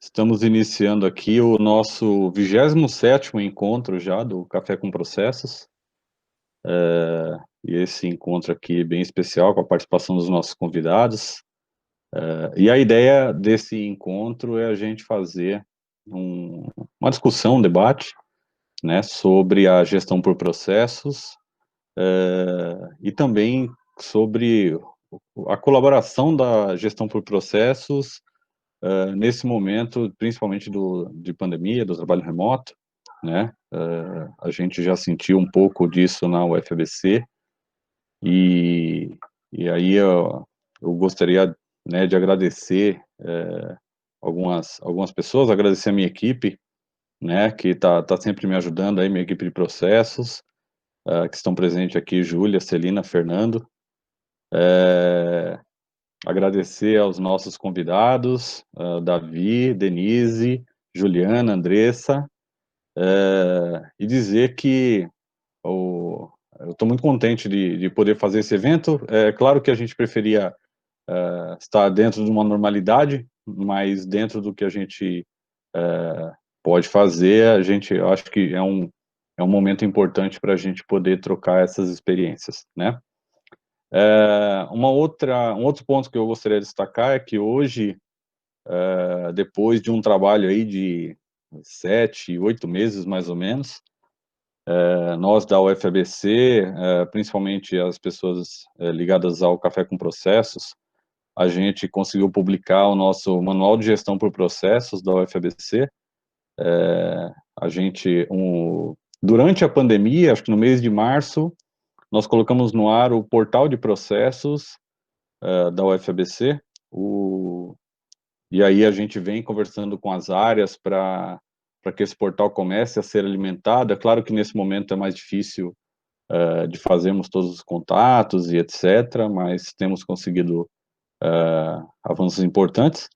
Estamos iniciando aqui o nosso 27º encontro já do Café com Processos. E esse encontro aqui é bem especial, com a participação dos nossos convidados. E a ideia desse encontro é a gente fazer uma discussão, um debate, né, sobre a gestão por processos, e também sobre a colaboração da gestão por processos nesse momento, principalmente de pandemia, do trabalho remoto, né? A gente já sentiu um pouco disso na UFABC, e, e aí eu gostaria, né, de agradecer algumas pessoas, agradecer a minha equipe, né, que tá sempre me ajudando aí, minha equipe de processos, que estão presentes aqui, Júlia, Celina, Fernando. Agradecer aos nossos convidados, Davi, Denise, Juliana, Andressa, e dizer que eu estou muito contente de poder fazer esse evento. É claro que a gente preferia estar dentro de uma normalidade, mas dentro do que a gente pode fazer, eu acho que é um momento importante para a gente poder trocar essas experiências, né? Um outro ponto que eu gostaria de destacar é que hoje, depois de um trabalho aí de 7, 8 meses, mais ou menos, nós da UFABC, principalmente as pessoas ligadas ao Café com Processos, a gente conseguiu publicar o nosso Manual de Gestão por Processos da UFABC. Durante a pandemia, acho que no mês de março, nós colocamos no ar o portal de processos da UFABC, e aí a gente vem conversando com as áreas para que esse portal comece a ser alimentado. É claro que nesse momento é mais difícil de fazermos todos os contatos e etc., mas temos conseguido avanços importantes.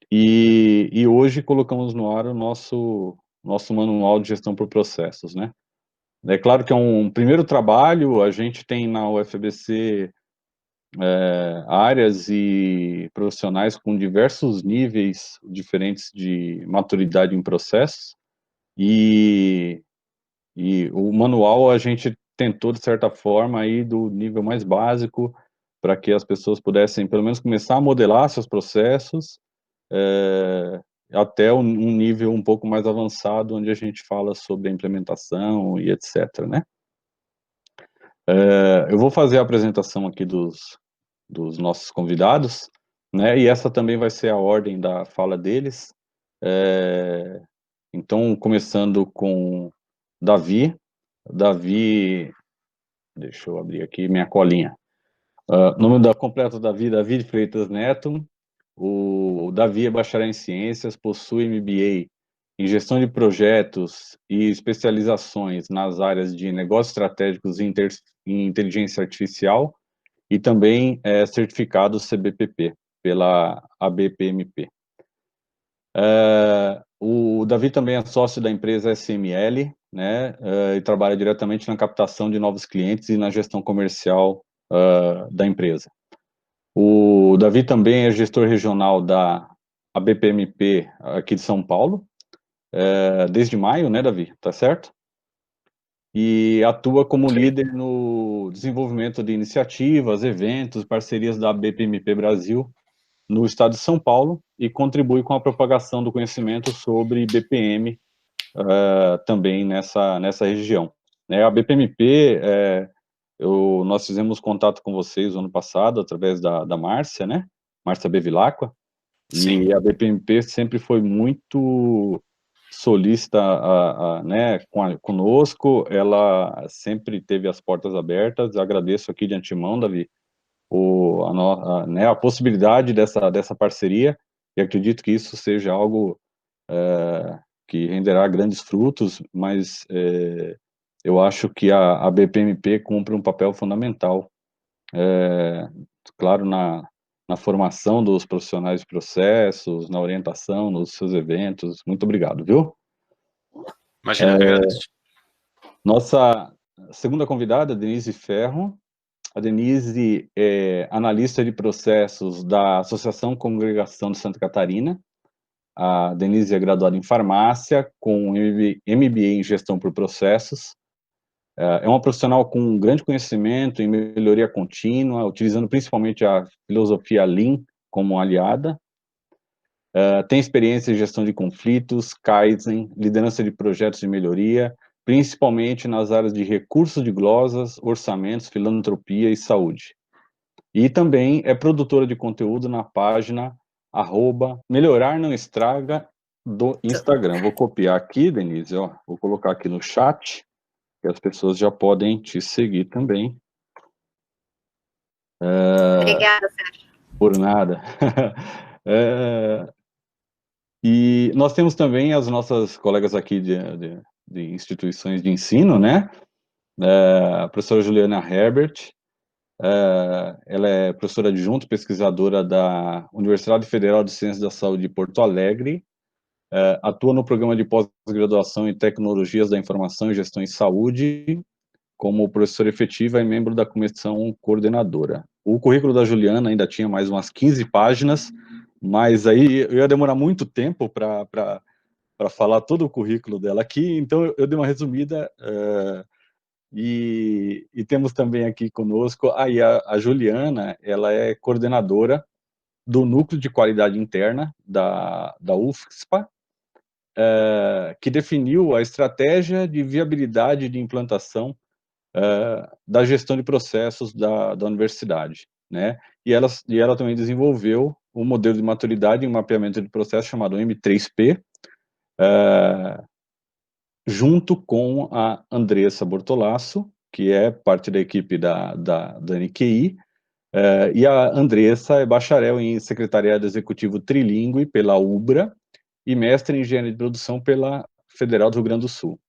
E hoje colocamos no ar o nosso manual de gestão por processos, né? É claro que é um primeiro trabalho. A gente tem na UFABC áreas e profissionais com diversos níveis diferentes de maturidade em processos, e o manual a gente tentou, de certa forma, ir do nível mais básico para que as pessoas pudessem, pelo menos, começar a modelar seus processos, até um nível um pouco mais avançado, onde a gente fala sobre a implementação e etc., né? Eu vou fazer a apresentação aqui dos nossos convidados, né? E essa também vai ser a ordem da fala deles. Então, começando com Davi. Davi, deixa eu abrir aqui minha colinha. Nome completo Davi, Davi Freitas Neto. O Davi é bacharel em ciências, possui MBA em gestão de projetos e especializações nas áreas de negócios estratégicos e inteligência artificial, e também é certificado CBPP pela ABPMP. O Davi também é sócio da empresa SML, né, e trabalha diretamente na captação de novos clientes e na gestão comercial da empresa. O Davi também é gestor regional da ABPMP aqui de São Paulo, desde maio, né, Davi? Tá certo? E atua como líder no desenvolvimento de iniciativas, eventos, parcerias da ABPMP Brasil no estado de São Paulo, e contribui com a propagação do conhecimento sobre BPM também nessa região. A BPMP, nós fizemos contato com vocês no ano passado, através da Márcia, né? Márcia Bevilacqua, e a BPMP sempre foi muito solícita né, conosco. Ela sempre teve as portas abertas. Agradeço aqui de antemão, Davi, né, a possibilidade dessa parceria, e acredito que isso seja algo que renderá grandes frutos, mas eu acho que a BPMP cumpre um papel fundamental, claro, na formação dos profissionais de processos, na orientação, nos seus eventos. Muito obrigado, viu? Imagina, eu que agradeço. Nossa segunda convidada, Denise Ferro. A Denise é analista de processos da Associação Congregação de Santa Catarina, A Denise é graduada em farmácia, com MBA em gestão por processos. É uma profissional com um grande conhecimento em melhoria contínua, utilizando principalmente a filosofia Lean como aliada. Tem experiência em gestão de conflitos, Kaizen, liderança de projetos de melhoria, principalmente nas áreas de recursos de glosas, orçamentos, filantropia e saúde. E também é produtora de conteúdo na página @melhorar-não-estraga do Instagram. Vou copiar aqui, Denise, ó, vou colocar aqui no chat, que as pessoas já podem te seguir também. Obrigada, Sérgio. Por nada. E nós temos também as nossas colegas aqui de instituições de ensino, né? A professora Juliana Herbert, ela é professora adjunta, pesquisadora da Universidade Federal de Ciências da Saúde de Porto Alegre, atua no programa de pós-graduação em Tecnologias da Informação e Gestão em Saúde, como professora efetiva e membro da comissão coordenadora. O currículo da Juliana ainda tinha mais umas 15 páginas, mas aí eu ia demorar muito tempo para falar todo o currículo dela aqui, então eu dei uma resumida, e temos também aqui conosco, a Juliana, ela é coordenadora do Núcleo de Qualidade Interna da UFSPA, que definiu a estratégia de viabilidade de implantação da gestão de processos da universidade, né? E ela também desenvolveu um modelo de maturidade e um mapeamento de processo chamado M3P, junto com a Andressa Bortolasso, que é parte da equipe da NQI, e a Andressa é bacharel em Secretariado Executivo Trilingue pela UBRA e mestre em Engenharia de Produção pela Federal do Rio Grande do Sul.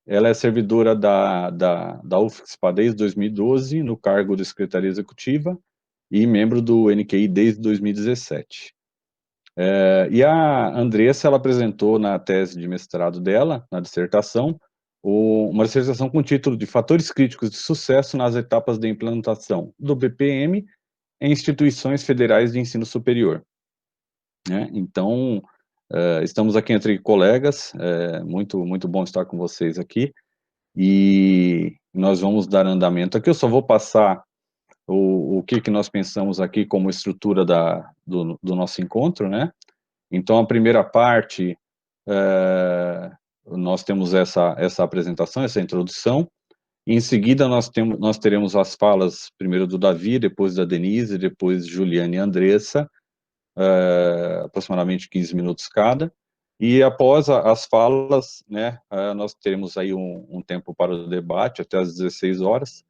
Ela é servidora da UFSPA desde 2012, no cargo de Secretaria Executiva, e membro do NQI desde 2017. E a Andressa, ela apresentou na tese de mestrado dela, na dissertação, uma dissertação com o título de Fatores Críticos de Sucesso nas Etapas de Implantação do BPM em Instituições Federais de Ensino Superior. Então, estamos aqui entre colegas, muito bom estar com vocês aqui, e nós vamos dar andamento aqui. Eu só vou passar o que nós pensamos aqui como estrutura do nosso encontro, né? Então, a primeira parte, nós temos essa apresentação, essa introdução. Em seguida, nós teremos as falas, primeiro do Davi, depois da Denise, depois Juliana e Andressa, aproximadamente 15 minutos cada. E após as falas, né, nós teremos aí um tempo para o debate, até às 16 horas.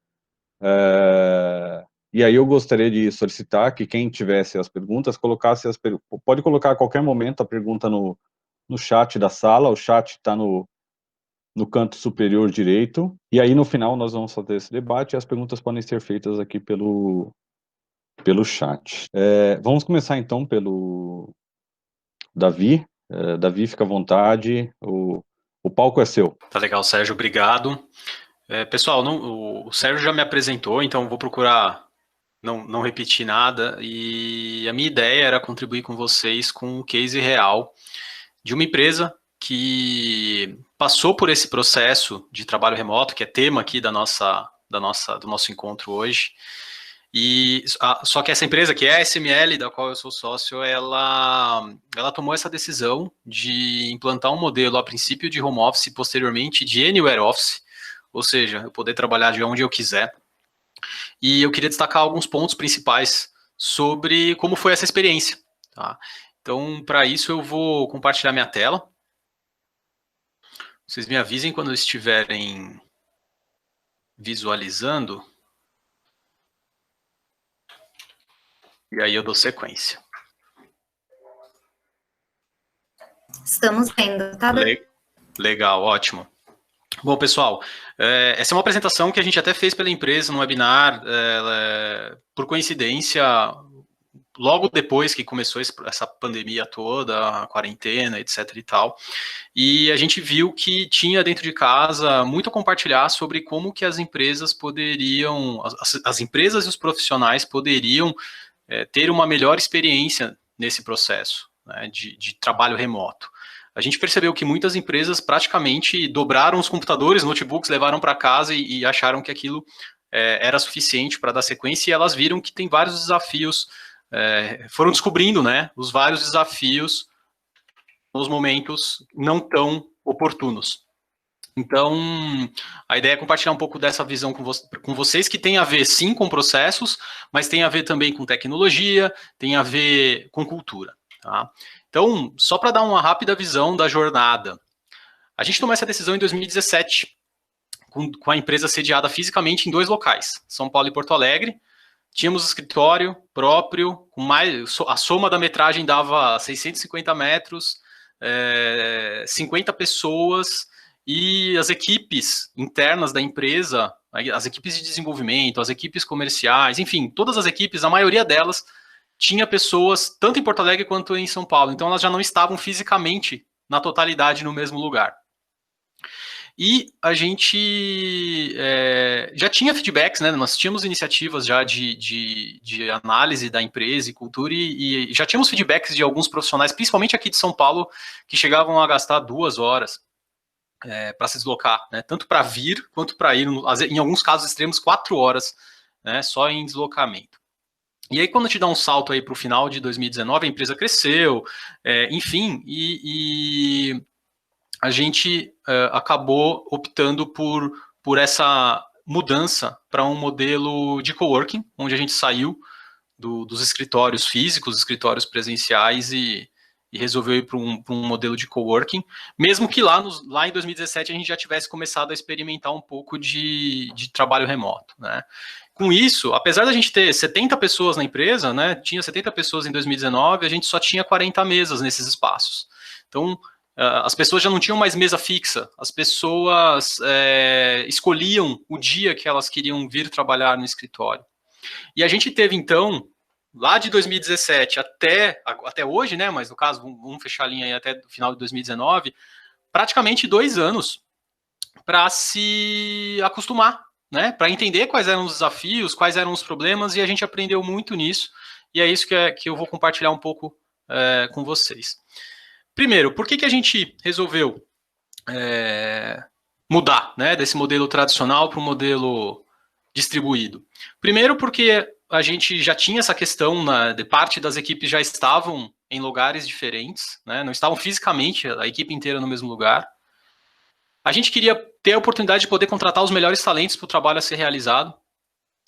E aí eu gostaria de solicitar que quem tivesse as perguntas, colocasse pode colocar a qualquer momento a pergunta no chat da sala, o chat está no canto superior direito, e aí no final nós vamos fazer esse debate, e as perguntas podem ser feitas aqui pelo chat. Vamos começar então pelo Davi. Davi, fica à vontade, o palco é seu. Tá legal, Sérgio, obrigado. Pessoal, o Sérgio já me apresentou, então vou procurar não repetir nada, e a minha ideia era contribuir com vocês com um case real de uma empresa que passou por esse processo de trabalho remoto, que é tema aqui do nosso encontro hoje. Só que essa empresa, que é a SML, da qual eu sou sócio, ela tomou essa decisão de implantar um modelo, a princípio de home office, posteriormente de anywhere office, ou seja, eu poder trabalhar de onde eu quiser. E eu queria destacar alguns pontos principais sobre como foi essa experiência. Tá? Então, para isso, eu vou compartilhar minha tela. Vocês me avisem quando estiverem visualizando. E aí eu dou sequência. Estamos vendo, tá? Legal, ótimo. Bom, pessoal, essa é uma apresentação que a gente até fez pela empresa no webinar, por coincidência, logo depois que começou essa pandemia toda, a quarentena, etc e tal, e a gente viu que tinha dentro de casa muito a compartilhar sobre como que as empresas poderiam, as empresas e os profissionais poderiam ter uma melhor experiência nesse processo, né, de trabalho remoto. A gente percebeu que muitas empresas praticamente dobraram os computadores, notebooks, levaram para casa e acharam que aquilo era suficiente para dar sequência, e elas viram que tem vários desafios, foram descobrindo, né, os vários desafios nos momentos não tão oportunos. Então, a ideia é compartilhar um pouco dessa visão com vocês, que tem a ver, sim, com processos, mas tem a ver também com tecnologia, tem a ver com cultura. Tá? Então, só para dar uma rápida visão da jornada. A gente tomou essa decisão em 2017, com a empresa sediada fisicamente em 2 locais, São Paulo e Porto Alegre. Tínhamos escritório próprio, a soma da metragem dava 650 metros, 50 pessoas, e as equipes internas da empresa, as equipes de desenvolvimento, as equipes comerciais, enfim, todas as equipes, a maioria delas, tinha pessoas tanto em Porto Alegre quanto em São Paulo. Então, elas já não estavam fisicamente, na totalidade, no mesmo lugar. E a gente já tinha feedbacks, né? Nós tínhamos iniciativas já de análise da empresa e cultura, e já tínhamos feedbacks de alguns profissionais, principalmente aqui de São Paulo, que chegavam a gastar 2 horas para se deslocar, né? Tanto para vir quanto para ir, em alguns casos extremos, 4 horas, né? Só em deslocamento. E aí, quando te dá um salto aí para o final de 2019, a empresa cresceu, enfim, e a gente acabou optando por essa mudança para um modelo de coworking, onde a gente saiu dos escritórios físicos, escritórios presenciais, e resolveu ir para um modelo de coworking, mesmo que lá em 2017 a gente já tivesse começado a experimentar um pouco de trabalho remoto, né? Com isso, apesar da gente ter 70 pessoas na empresa, né, tinha 70 pessoas em 2019, a gente só tinha 40 mesas nesses espaços. Então, as pessoas já não tinham mais mesa fixa, as pessoas escolhiam o dia que elas queriam vir trabalhar no escritório. E a gente teve, então, lá de 2017 até hoje, né, mas no caso, vamos fechar a linha aí até o final de 2019, praticamente 2 anos para se acostumar, né, para entender quais eram os desafios, quais eram os problemas, e a gente aprendeu muito nisso, e é isso que eu vou compartilhar um pouco com vocês. Primeiro, por que a gente resolveu mudar, né, desse modelo tradicional para o modelo distribuído? Primeiro, porque a gente já tinha essa questão, de parte das equipes já estavam em lugares diferentes, né, não estavam fisicamente a equipe inteira no mesmo lugar. A gente queria ter a oportunidade de poder contratar os melhores talentos para o trabalho a ser realizado.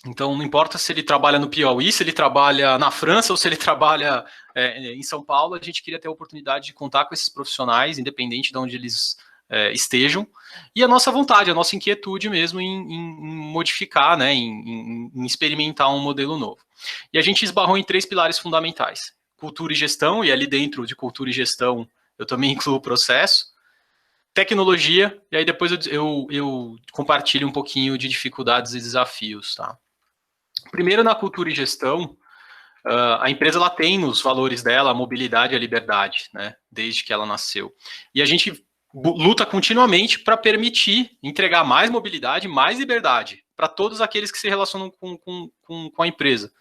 Então, não importa se ele trabalha no Piauí, se ele trabalha na França ou se ele trabalha em São Paulo, a gente queria ter a oportunidade de contar com esses profissionais, independente de onde eles estejam. E a nossa vontade, a nossa inquietude mesmo em modificar, né, em experimentar um modelo novo. E a gente esbarrou em 3 pilares fundamentais: cultura e gestão, e ali dentro de cultura e gestão eu também incluo o processo, tecnologia, e aí depois eu compartilho um pouquinho de dificuldades e desafios, tá? Primeiro, na cultura e gestão, a empresa ela tem nos valores dela a mobilidade e a liberdade, né, desde que ela nasceu. E a gente luta continuamente para permitir entregar mais mobilidade, mais liberdade para todos aqueles que se relacionam com a empresa.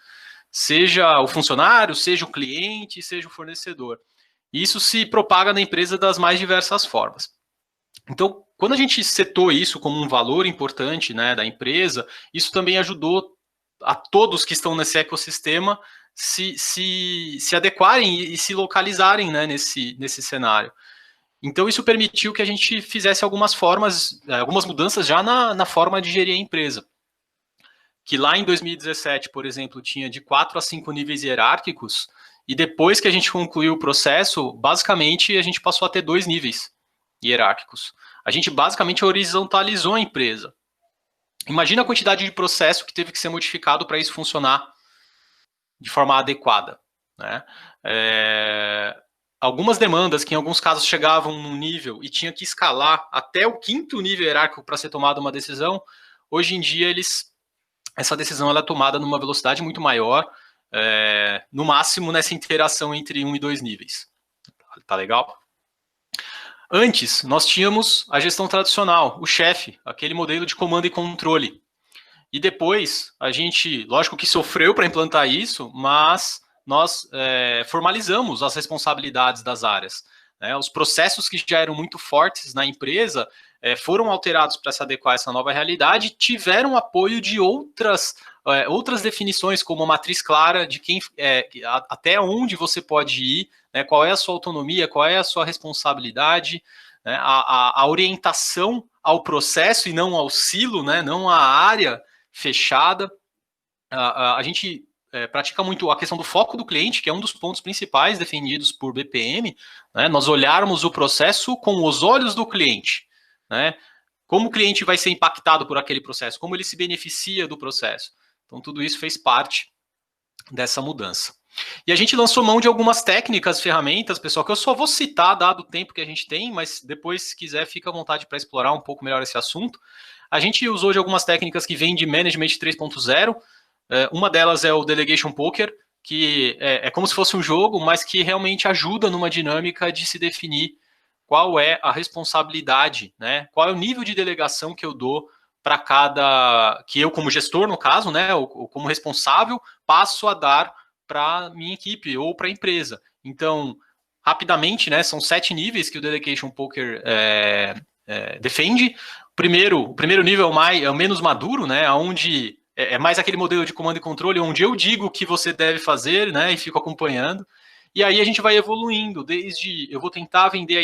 Seja o funcionário, seja o cliente, seja o fornecedor. E isso se propaga na empresa das mais diversas formas. Então, quando a gente setou isso como um valor importante, né, da empresa, isso também ajudou a todos que estão nesse ecossistema se adequarem e se localizarem, né, nesse cenário. Então, isso permitiu que a gente fizesse algumas mudanças já na forma de gerir a empresa. Que lá em 2017, por exemplo, tinha de 4 a 5 níveis hierárquicos, e depois que a gente concluiu o processo, basicamente a gente passou a ter 2 níveis hierárquicos. A gente basicamente horizontalizou a empresa. Imagina a quantidade de processo que teve que ser modificado para isso funcionar de forma adequada, né? Algumas demandas que em alguns casos chegavam num nível e tinha que escalar até o 5º nível hierárquico para ser tomada uma decisão, hoje em dia essa decisão ela é tomada numa velocidade muito maior, no máximo nessa interação entre 1 e 2 níveis. Tá legal? Antes, nós tínhamos a gestão tradicional, o chefe, aquele modelo de comando e controle. E depois, a gente, lógico que sofreu para implantar isso, mas nós formalizamos as responsabilidades das áreas. Né? Os processos que já eram muito fortes na empresa foram alterados para se adequar a essa nova realidade, tiveram apoio de outras definições, como a matriz clara de quem até onde você pode ir, né, qual é a sua autonomia, qual é a sua responsabilidade, né, a orientação ao processo e não ao silo, né, não à área fechada. A gente pratica muito a questão do foco do cliente, que é um dos pontos principais defendidos por BPM, né, nós olharmos o processo com os olhos do cliente, né, como o cliente vai ser impactado por aquele processo, como ele se beneficia do processo. Então, tudo isso fez parte dessa mudança. E a gente lançou mão de algumas técnicas, ferramentas, pessoal, que eu só vou citar, dado o tempo que a gente tem, mas depois, se quiser, fica à vontade para explorar um pouco melhor esse assunto. A gente usou de algumas técnicas que vêm de Management 3.0, uma delas é o Delegation Poker, que é como se fosse um jogo, mas que realmente ajuda numa dinâmica de se definir qual é a responsabilidade, né? Qual é o nível de delegação que eu dou para cada, que eu como gestor, no caso, né, ou como responsável, passo a dar para minha equipe ou para a empresa. Então, rapidamente, né, são 7 níveis que o Delegation Poker defende. O primeiro nível é o menos maduro, né, onde é mais aquele modelo de comando e controle, onde eu digo o que você deve fazer, né, e fico acompanhando. E aí a gente vai evoluindo, desde eu vou tentar vender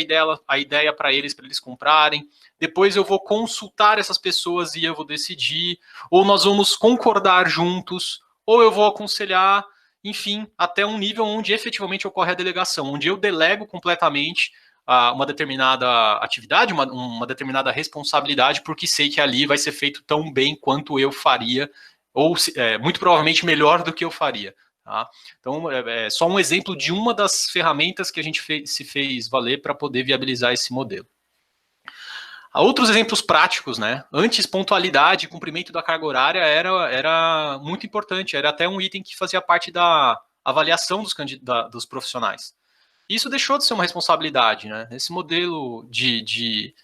a ideia para eles comprarem, depois eu vou consultar essas pessoas e eu vou decidir, ou nós vamos concordar juntos, ou eu vou aconselhar, enfim, até um nível onde efetivamente ocorre a delegação, onde eu delego completamente uma determinada atividade, uma determinada responsabilidade, porque sei que ali vai ser feito tão bem quanto eu faria, ou muito provavelmente melhor do que eu faria. Tá? Então, é só um exemplo de uma das ferramentas que a gente se fez valer para poder viabilizar esse modelo. Há outros exemplos práticos, né? Antes, pontualidade e cumprimento da carga horária era muito importante, era até um item que fazia parte da avaliação dos profissionais. Isso deixou de ser uma responsabilidade, né? Esse modelo de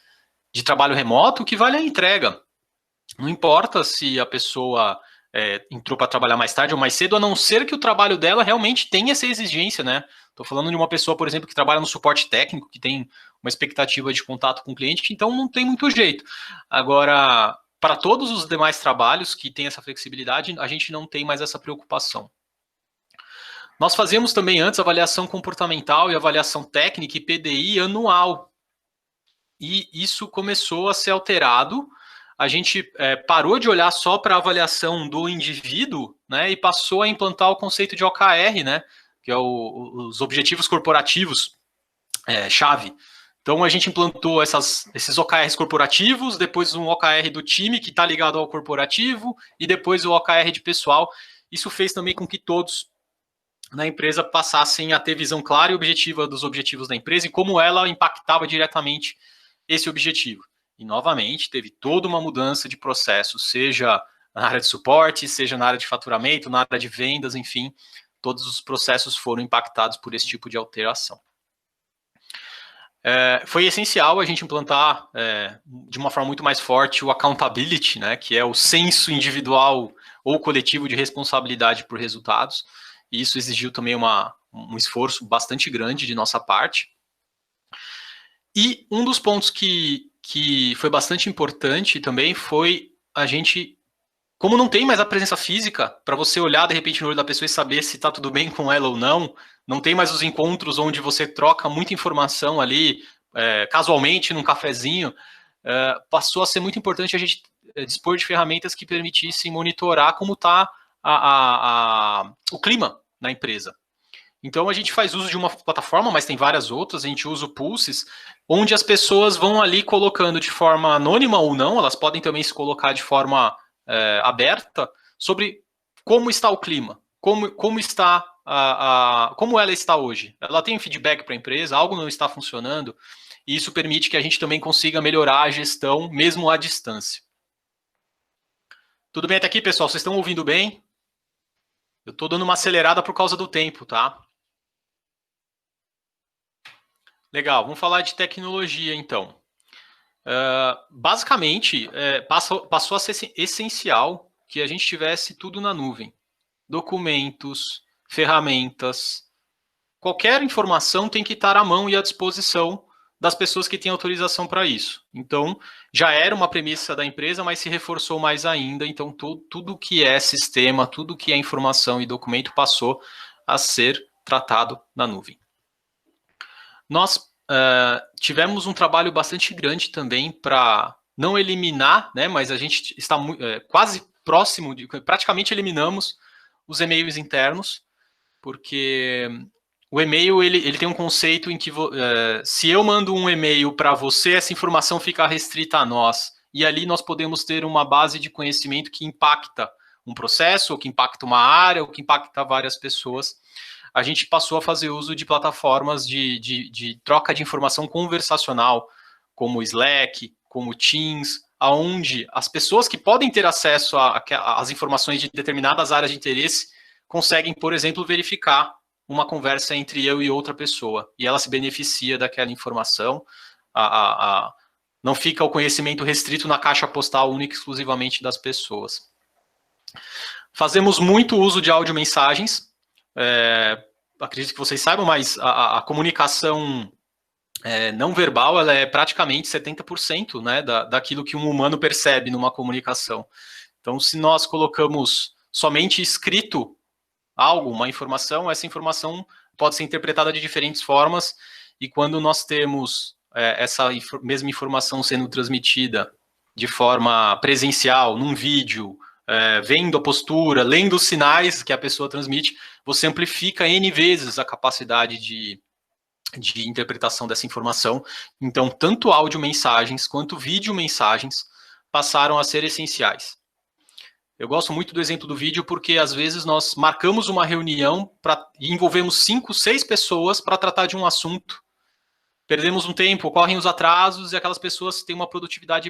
trabalho remoto, o que vale é a entrega. Não importa se a pessoa entrou para trabalhar mais tarde ou mais cedo, a não ser que o trabalho dela realmente tenha essa exigência, né? Estou falando de uma pessoa, por exemplo, que trabalha no suporte técnico, que tem uma expectativa de contato com o cliente, então não tem muito jeito. Agora, para todos os demais trabalhos que têm essa flexibilidade, a gente não tem mais essa preocupação. Nós fazíamos também antes avaliação comportamental e avaliação técnica e PDI anual. E isso começou a ser alterado. A gente parou de olhar só para a avaliação do indivíduo, né, e passou a implantar o conceito de OKR, né, que é os objetivos corporativos chave. Então, a gente implantou esses OKRs corporativos, depois um OKR do time, que está ligado ao corporativo, e depois o OKR de pessoal. Isso fez também com que todos na empresa passassem a ter visão clara e objetiva dos objetivos da empresa e como ela impactava diretamente esse objetivo. E, novamente, teve toda uma mudança de processo, seja na área de suporte, seja na área de faturamento, na área de vendas, enfim, todos os processos foram impactados por esse tipo de alteração. Foi essencial a gente implantar de uma forma muito mais forte o accountability, né, que é o senso individual ou coletivo de responsabilidade por resultados. E isso exigiu também um esforço bastante grande de nossa parte. E um dos pontos que foi bastante importante também foi a gente, como não tem mais a presença física, para você olhar de repente no olho da pessoa e saber se está tudo bem com ela ou não tem mais os encontros onde você troca muita informação ali, casualmente, num cafezinho, passou a ser muito importante a gente dispor de ferramentas que permitissem monitorar como está o clima na empresa. Então, a gente faz uso de uma plataforma, mas tem várias outras, a gente usa o Pulses, onde as pessoas vão ali colocando de forma anônima ou não, elas podem também se colocar de forma aberta, sobre como está o clima, como está como ela está hoje. Ela tem feedback para a empresa, algo não está funcionando, e isso permite que a gente também consiga melhorar a gestão, mesmo à distância. Tudo bem até aqui, pessoal? Vocês estão ouvindo bem? Eu estou dando uma acelerada por causa do tempo, tá? Legal, vamos falar de tecnologia, então. Basicamente, passou a ser essencial que a gente tivesse tudo na nuvem. Documentos, ferramentas, qualquer informação tem que estar à mão e à disposição das pessoas que têm autorização para isso. Então, já era uma premissa da empresa, mas se reforçou mais ainda. Então, tudo que é sistema, tudo que é informação e documento passou a ser tratado na nuvem. Nós tivemos um trabalho bastante grande também para não eliminar, né, mas a gente está quase próximo, praticamente eliminamos os e-mails internos, porque o e-mail ele tem um conceito em que se eu mando um e-mail para você, essa informação fica restrita a nós, e ali nós podemos ter uma base de conhecimento que impacta um processo, ou que impacta uma área, ou que impacta várias pessoas. A gente passou a fazer uso de plataformas de troca de informação conversacional, como Slack, como Teams, onde as pessoas que podem ter acesso às informações de determinadas áreas de interesse conseguem, por exemplo, verificar uma conversa entre eu e outra pessoa, e ela se beneficia daquela informação, não fica o conhecimento restrito na caixa postal única e exclusivamente das pessoas. Fazemos muito uso de audiomensagens, acredito que vocês saibam, mas a comunicação não verbal ela é praticamente 70%, né, daquilo que um humano percebe numa comunicação. Então, se nós colocamos somente escrito algo, uma informação, essa informação pode ser interpretada de diferentes formas, e quando nós temos essa mesma informação sendo transmitida de forma presencial, num vídeo, vendo a postura, lendo os sinais que a pessoa transmite, você amplifica N vezes a capacidade de interpretação dessa informação. Então, tanto áudio mensagens quanto vídeo mensagens passaram a ser essenciais. Eu gosto muito do exemplo do vídeo porque, às vezes, nós marcamos uma reunião e envolvemos 5, 6 pessoas para tratar de um assunto. Perdemos um tempo, ocorrem os atrasos e aquelas pessoas têm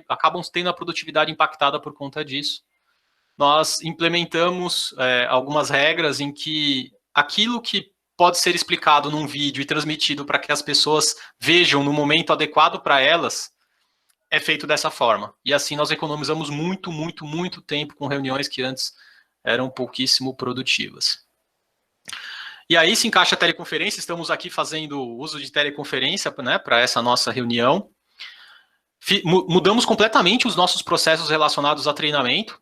acabam tendo a produtividade impactada por conta disso. Nós implementamos algumas regras em que aquilo que pode ser explicado num vídeo e transmitido para que as pessoas vejam no momento adequado para elas, é feito dessa forma. E assim nós economizamos muito, muito, muito tempo com reuniões que antes eram pouquíssimo produtivas. E aí se encaixa a teleconferência, estamos aqui fazendo uso de teleconferência, né, para essa nossa reunião. Mudamos completamente os nossos processos relacionados a treinamento.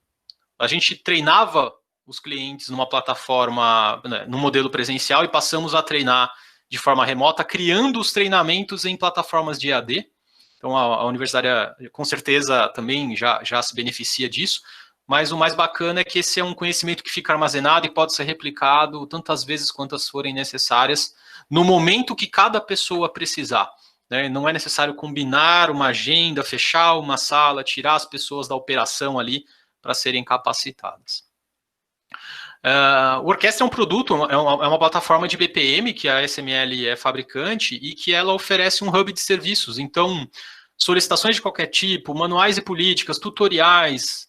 A gente treinava os clientes numa plataforma, né, no modelo presencial, e passamos a treinar de forma remota, criando os treinamentos em plataformas de EAD. Então, a universidade, com certeza, também já se beneficia disso, mas o mais bacana é que esse é um conhecimento que fica armazenado e pode ser replicado tantas vezes quantas forem necessárias, no momento que cada pessoa precisar, né? Não é necessário combinar uma agenda, fechar uma sala, tirar as pessoas da operação ali para serem capacitadas. O Orquestra é um produto, é uma plataforma de BPM que a SML é fabricante e que ela oferece um hub de serviços. Então, solicitações de qualquer tipo, manuais e políticas, tutoriais,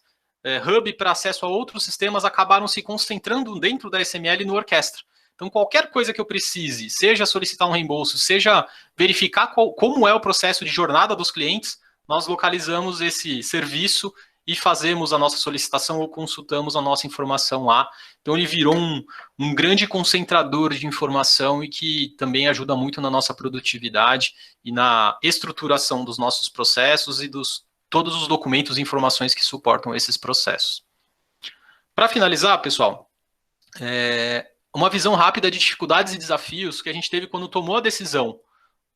hub para acesso a outros sistemas acabaram se concentrando dentro da SML no Orquestra. Então, qualquer coisa que eu precise, seja solicitar um reembolso, seja verificar como é o processo de jornada dos clientes, nós localizamos esse serviço e fazemos a nossa solicitação ou consultamos a nossa informação lá. Então, ele virou um grande concentrador de informação e que também ajuda muito na nossa produtividade e na estruturação dos nossos processos e todos os documentos e informações que suportam esses processos. Para finalizar, pessoal, uma visão rápida de dificuldades e desafios que a gente teve quando tomou a decisão,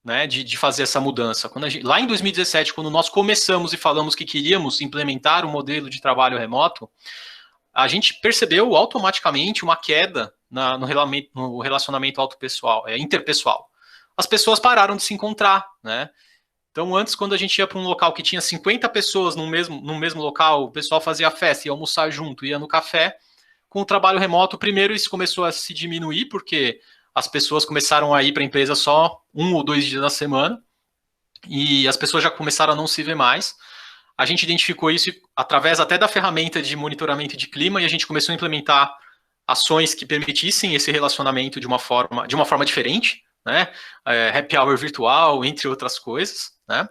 né, de fazer essa mudança. Lá em 2017, quando nós começamos e falamos que queríamos implementar um modelo de trabalho remoto, a gente percebeu automaticamente uma queda no relacionamento interpessoal. As pessoas pararam de se encontrar, né? Então, antes, quando a gente ia para um local que tinha 50 pessoas no mesmo local, o pessoal fazia festa, ia almoçar junto, ia no café. Com o trabalho remoto, primeiro isso começou a se diminuir, porque as pessoas começaram a ir para a empresa só 1 ou 2 dias na semana, e as pessoas já começaram a não se ver mais. A gente identificou isso através até da ferramenta de monitoramento de clima, e a gente começou a implementar ações que permitissem esse relacionamento de uma forma diferente, né? Happy hour virtual, entre outras coisas, né?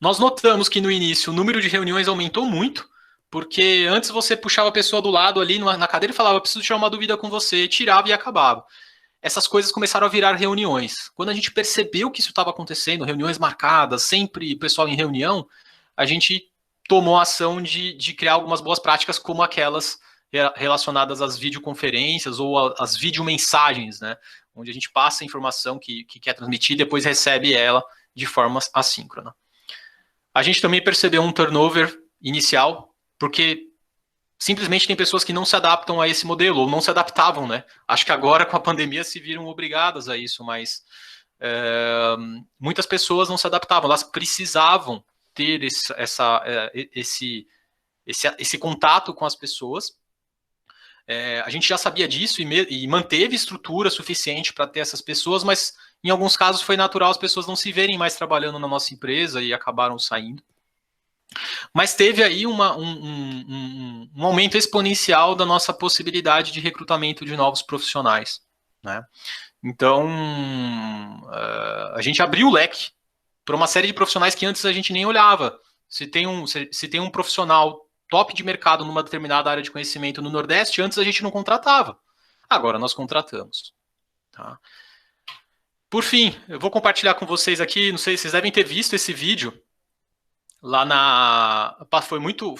Nós notamos que no início o número de reuniões aumentou muito, Porque antes você puxava a pessoa do lado ali na cadeira e falava, preciso tirar uma dúvida com você, tirava e acabava. Essas coisas começaram a virar reuniões. Quando a gente percebeu que isso estava acontecendo, reuniões marcadas, sempre pessoal em reunião, a gente tomou a ação de criar algumas boas práticas, como aquelas relacionadas às videoconferências ou às videomensagens, né? Onde a gente passa a informação que quer transmitir e depois recebe ela de forma assíncrona. A gente também percebeu um turnover inicial, porque simplesmente tem pessoas que não se adaptam a esse modelo, ou não se adaptavam, né? Acho que agora, com a pandemia, se viram obrigadas a isso, mas muitas pessoas não se adaptavam, elas precisavam ter esse contato com as pessoas. A gente já sabia disso e manteve estrutura suficiente para ter essas pessoas, mas em alguns casos foi natural as pessoas não se verem mais trabalhando na nossa empresa e acabaram saindo. Mas teve aí um aumento exponencial da nossa possibilidade de recrutamento de novos profissionais, né? Então, a gente abriu o leque para uma série de profissionais que antes a gente nem olhava. Se tem um profissional top de mercado numa determinada área de conhecimento no Nordeste, antes a gente não contratava. Agora nós contratamos. Tá? Por fim, eu vou compartilhar com vocês aqui, não sei, vocês devem ter visto esse vídeo lá foi muito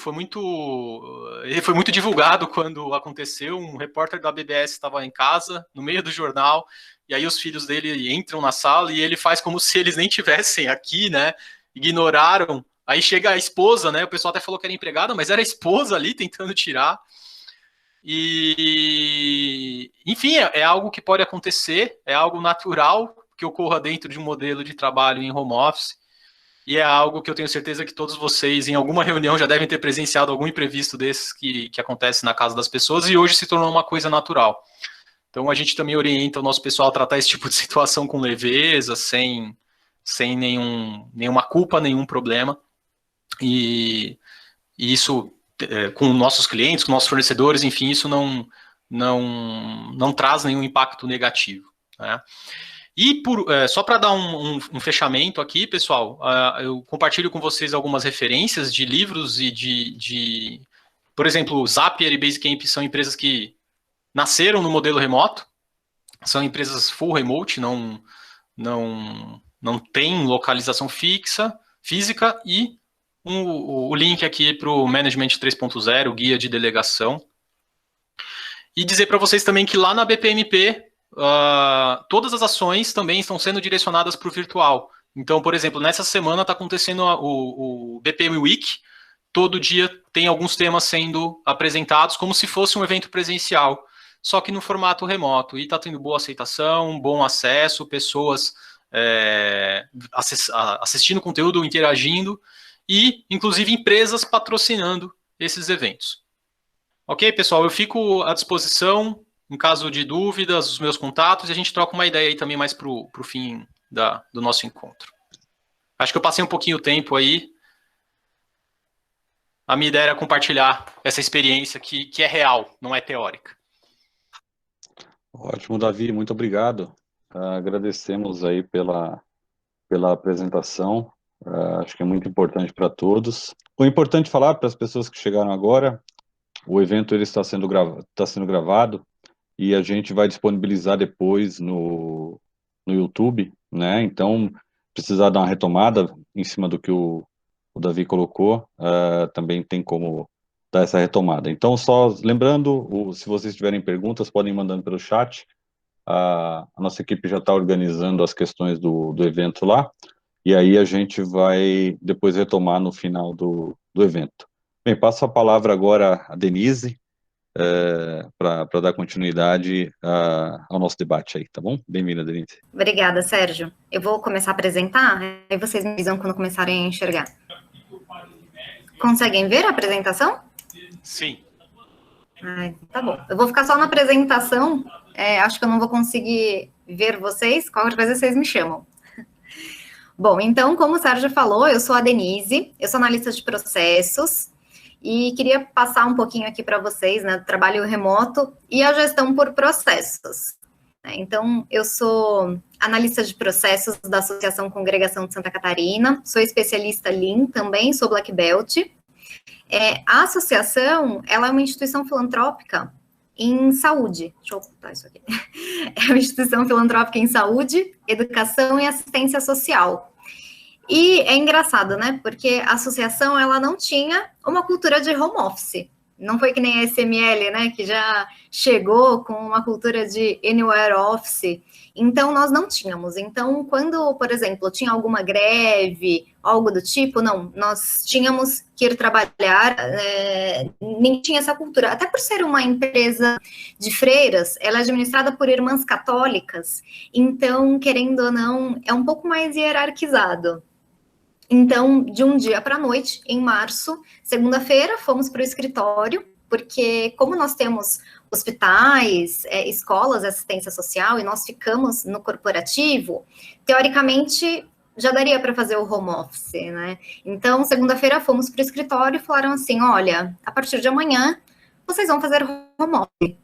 divulgado quando aconteceu. Um repórter da BBS estava em casa, no meio do jornal, e aí os filhos dele entram na sala e ele faz como se eles nem tivessem aqui, né? Ignoraram. Aí chega a esposa, né? O pessoal até falou que era empregada, mas era a esposa ali tentando tirar. E, enfim, é algo que pode acontecer, é algo natural que ocorra dentro de um modelo de trabalho em home office. E é algo que eu tenho certeza que todos vocês, em alguma reunião, já devem ter presenciado algum imprevisto desses que acontece na casa das pessoas, e hoje se tornou uma coisa natural. Então, a gente também orienta o nosso pessoal a tratar esse tipo de situação com leveza, sem nenhuma culpa, nenhum problema. E isso, com nossos clientes, com nossos fornecedores, enfim, isso não traz nenhum impacto negativo, né? E só para dar um fechamento aqui, pessoal, eu compartilho com vocês algumas referências de livros e por exemplo, Zapier e Basecamp são empresas que nasceram no modelo remoto, são empresas full remote, não tem localização física, e o link aqui para o Management 3.0, o guia de delegação. E dizer para vocês também que lá na BPMP, todas as ações também estão sendo direcionadas para o virtual. Então, por exemplo, nessa semana está acontecendo o BPM Week. Todo dia tem alguns temas sendo apresentados como se fosse um evento presencial, só que no formato remoto. E está tendo boa aceitação, bom acesso, pessoas assistindo conteúdo, interagindo, e inclusive empresas patrocinando esses eventos. Ok, pessoal? Eu fico à disposição. Em caso de dúvidas, os meus contatos, e a gente troca uma ideia aí também mais para o fim do nosso encontro. Acho que eu passei um pouquinho o tempo aí. A minha ideia era compartilhar essa experiência que é real, não é teórica. Ótimo, Davi, muito obrigado. Agradecemos aí pela apresentação. Acho que é muito importante para todos. O importante falar para as pessoas que chegaram agora, o evento ele está sendo gravado, e a gente vai disponibilizar depois no YouTube, né? Então, precisar dar uma retomada em cima do que o Davi colocou, também tem como dar essa retomada. Então, só lembrando, se vocês tiverem perguntas, podem ir mandando pelo chat. A nossa equipe já está organizando as questões do evento lá, e aí a gente vai depois retomar no final do evento. Bem, passo a palavra agora a Denise, para dar continuidade ao nosso debate aí, tá bom? Bem-vinda, Denise. Obrigada, Sérgio. Eu vou começar a apresentar, aí vocês me avisam quando começarem a enxergar. Conseguem ver a apresentação? Sim. Tá bom. Eu vou ficar só na apresentação, acho que eu não vou conseguir ver vocês, qualquer coisa vocês me chamam. Bom, então, como o Sérgio falou, eu sou a Denise, eu sou analista de processos, e queria passar um pouquinho aqui para vocês, né, do trabalho remoto e a gestão por processos. Então, eu sou analista de processos da Associação Congregação de Santa Catarina, sou especialista Lean também, sou Black Belt. A associação, ela é uma instituição filantrópica em saúde. Deixa eu ocultar isso aqui. É uma instituição filantrópica em saúde, educação e assistência social. E é engraçado, né? Porque a associação, ela não tinha uma cultura de home office. Não foi que nem a SML, né? Que já chegou com uma cultura de anywhere office. Então, nós não tínhamos. Então, quando, por exemplo, tinha alguma greve, algo do tipo, não, nós tínhamos que ir trabalhar, nem tinha essa cultura. Até por ser uma empresa de freiras, ela é administrada por irmãs católicas, então, querendo ou não, é um pouco mais hierarquizado. Então, de um dia para a noite, em março, segunda-feira, fomos para o escritório, porque como nós temos hospitais, escolas, assistência social, e nós ficamos no corporativo, teoricamente, já daria para fazer o home office, né? Então, segunda-feira, fomos para o escritório e falaram assim, olha, a partir de amanhã, vocês vão fazer home office.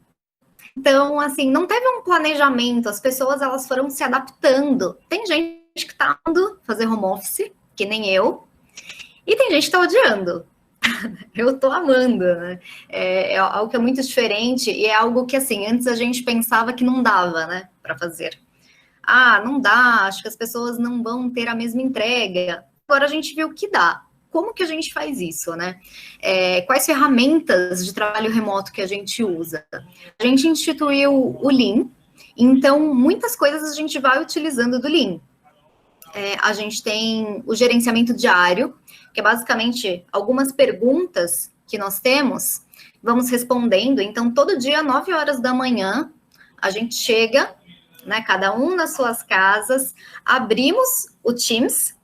Então, assim, não teve um planejamento, as pessoas, elas foram se adaptando. Tem gente que está amando fazer home office, que nem eu, e tem gente que está odiando. Eu estou amando, né? É algo que é muito diferente e é algo que, assim, antes a gente pensava que não dava, né, para fazer. Ah, não dá, acho que as pessoas não vão ter a mesma entrega. Agora a gente viu que dá. Como que a gente faz isso, né? Quais ferramentas de trabalho remoto que a gente usa? A gente instituiu o Lean, então muitas coisas a gente vai utilizando do Lean. A gente tem o gerenciamento diário, que é basicamente algumas perguntas que nós temos, vamos respondendo. Então, todo dia, 9 horas da manhã, a gente chega, né, cada um nas suas casas, abrimos o Teams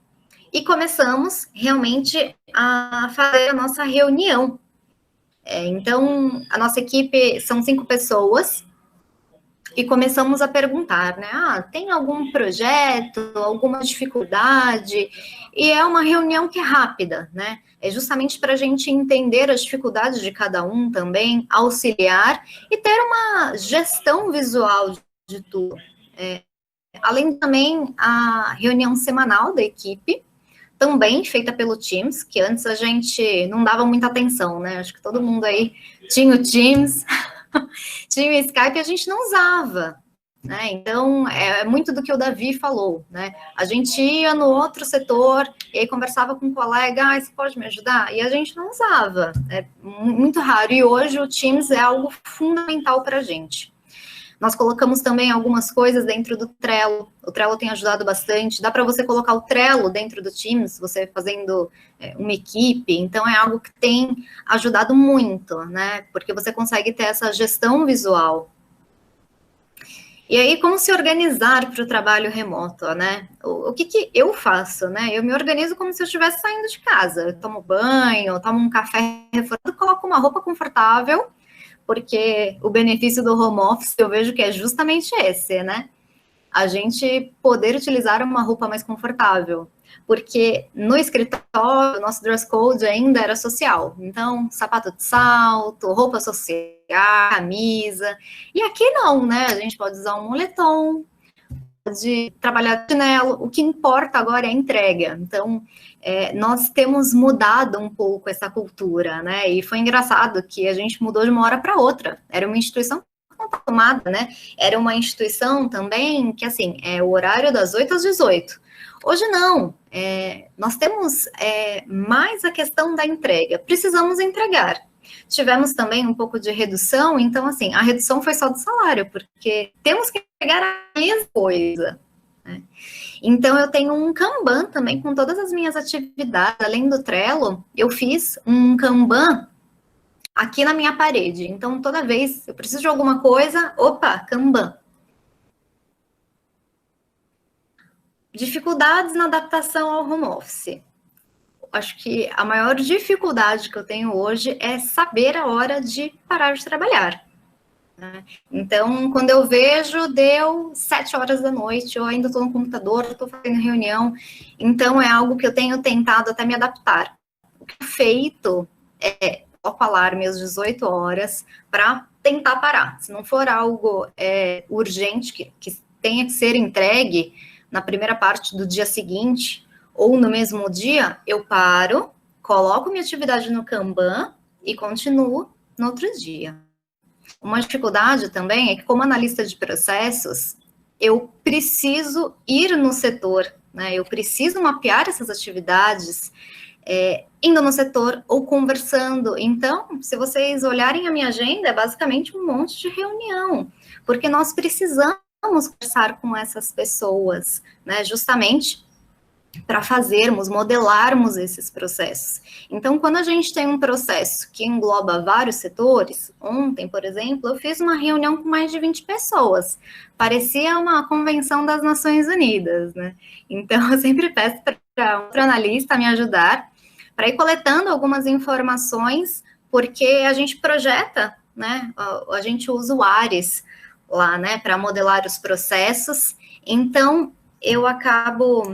e começamos realmente a fazer a nossa reunião. Então, a nossa equipe são 5 pessoas, e começamos a perguntar, né? Tem algum projeto, alguma dificuldade? E é uma reunião que é rápida, né? É justamente para a gente entender as dificuldades de cada um também, auxiliar e ter uma gestão visual de tudo. Além também a reunião semanal da equipe, também feita pelo Teams, que antes a gente não dava muita atenção, né? Acho que todo mundo aí tinha o Teams, tinha o Skype, a gente não usava, né? Então, é muito do que o Davi falou, né? A gente ia no outro setor e aí conversava com um colega, você pode me ajudar? E a gente não usava, é muito raro. E hoje o Teams é algo fundamental para a gente. Nós colocamos também algumas coisas dentro do Trello. O Trello tem ajudado bastante. Dá para você colocar o Trello dentro do Teams, você fazendo uma equipe. Então, é algo que tem ajudado muito, né? Porque você consegue ter essa gestão visual. E aí, como se organizar para o trabalho remoto, né? O que eu faço, né? Eu me organizo como se eu estivesse saindo de casa. Eu tomo banho, tomo um café reforçado, coloco uma roupa confortável, porque o benefício do home office eu vejo que é justamente esse, né? A gente poder utilizar uma roupa mais confortável. Porque no escritório, o nosso dress code ainda era social. Então, sapato de salto, roupa social, camisa. E aqui não, né? A gente pode usar um moletom, pode trabalhar de chinelo. O que importa agora é a entrega. Então, nós temos mudado um pouco essa cultura, né? E foi engraçado que a gente mudou de uma hora para outra. Era uma instituição tomada, né? Era uma instituição também que, assim, é o horário das 8 às 18. Hoje não. Nós temos mais a questão da entrega. Precisamos entregar. Tivemos também um pouco de redução, então, assim, a redução foi só do salário, porque temos que entregar a mesma coisa, né? Então, eu tenho um Kanban também com todas as minhas atividades. Além do Trello, eu fiz um Kanban aqui na minha parede. Então, toda vez eu preciso de alguma coisa, opa, Kanban. Dificuldades na adaptação ao home office. Acho que a maior dificuldade que eu tenho hoje é saber a hora de parar de trabalhar, né? Então, quando eu vejo, deu 7 horas da noite, eu ainda estou no computador, estou fazendo reunião. Então, é algo que eu tenho tentado até me adaptar. O que eu feito é coloco alarme às 18 horas para tentar parar. Se não for algo urgente, que tenha que ser entregue na primeira parte do dia seguinte, ou no mesmo dia, eu paro, coloco minha atividade no Kanban e continuo no outro dia. Uma dificuldade também é que, como analista de processos, eu preciso ir no setor, né? Eu preciso mapear essas atividades, indo no setor ou conversando. Então, se vocês olharem a minha agenda, é basicamente um monte de reunião, porque nós precisamos conversar com essas pessoas, né? Justamente para modelarmos esses processos. Então, quando a gente tem um processo que engloba vários setores, ontem, por exemplo, eu fiz uma reunião com mais de 20 pessoas, parecia uma convenção das Nações Unidas, né? Então, eu sempre peço para um analista me ajudar, para ir coletando algumas informações, porque a gente projeta, né? A gente usa o Ares lá, né, para modelar os processos, então eu acabo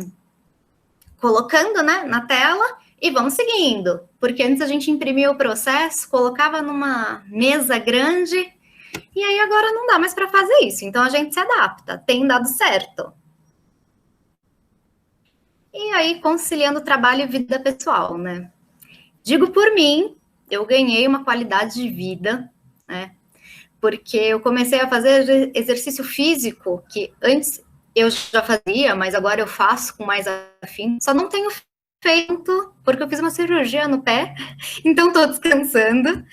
colocando, né, na tela e vamos seguindo, porque antes a gente imprimia o processo, colocava numa mesa grande, e aí agora não dá mais para fazer isso, então a gente se adapta, tem dado certo. E aí, conciliando trabalho e vida pessoal, né? Digo por mim, eu ganhei uma qualidade de vida, né? Porque eu comecei a fazer exercício físico, que antes eu já fazia, mas agora eu faço com mais afinco. Só não tenho feito, porque eu fiz uma cirurgia no pé, então estou descansando.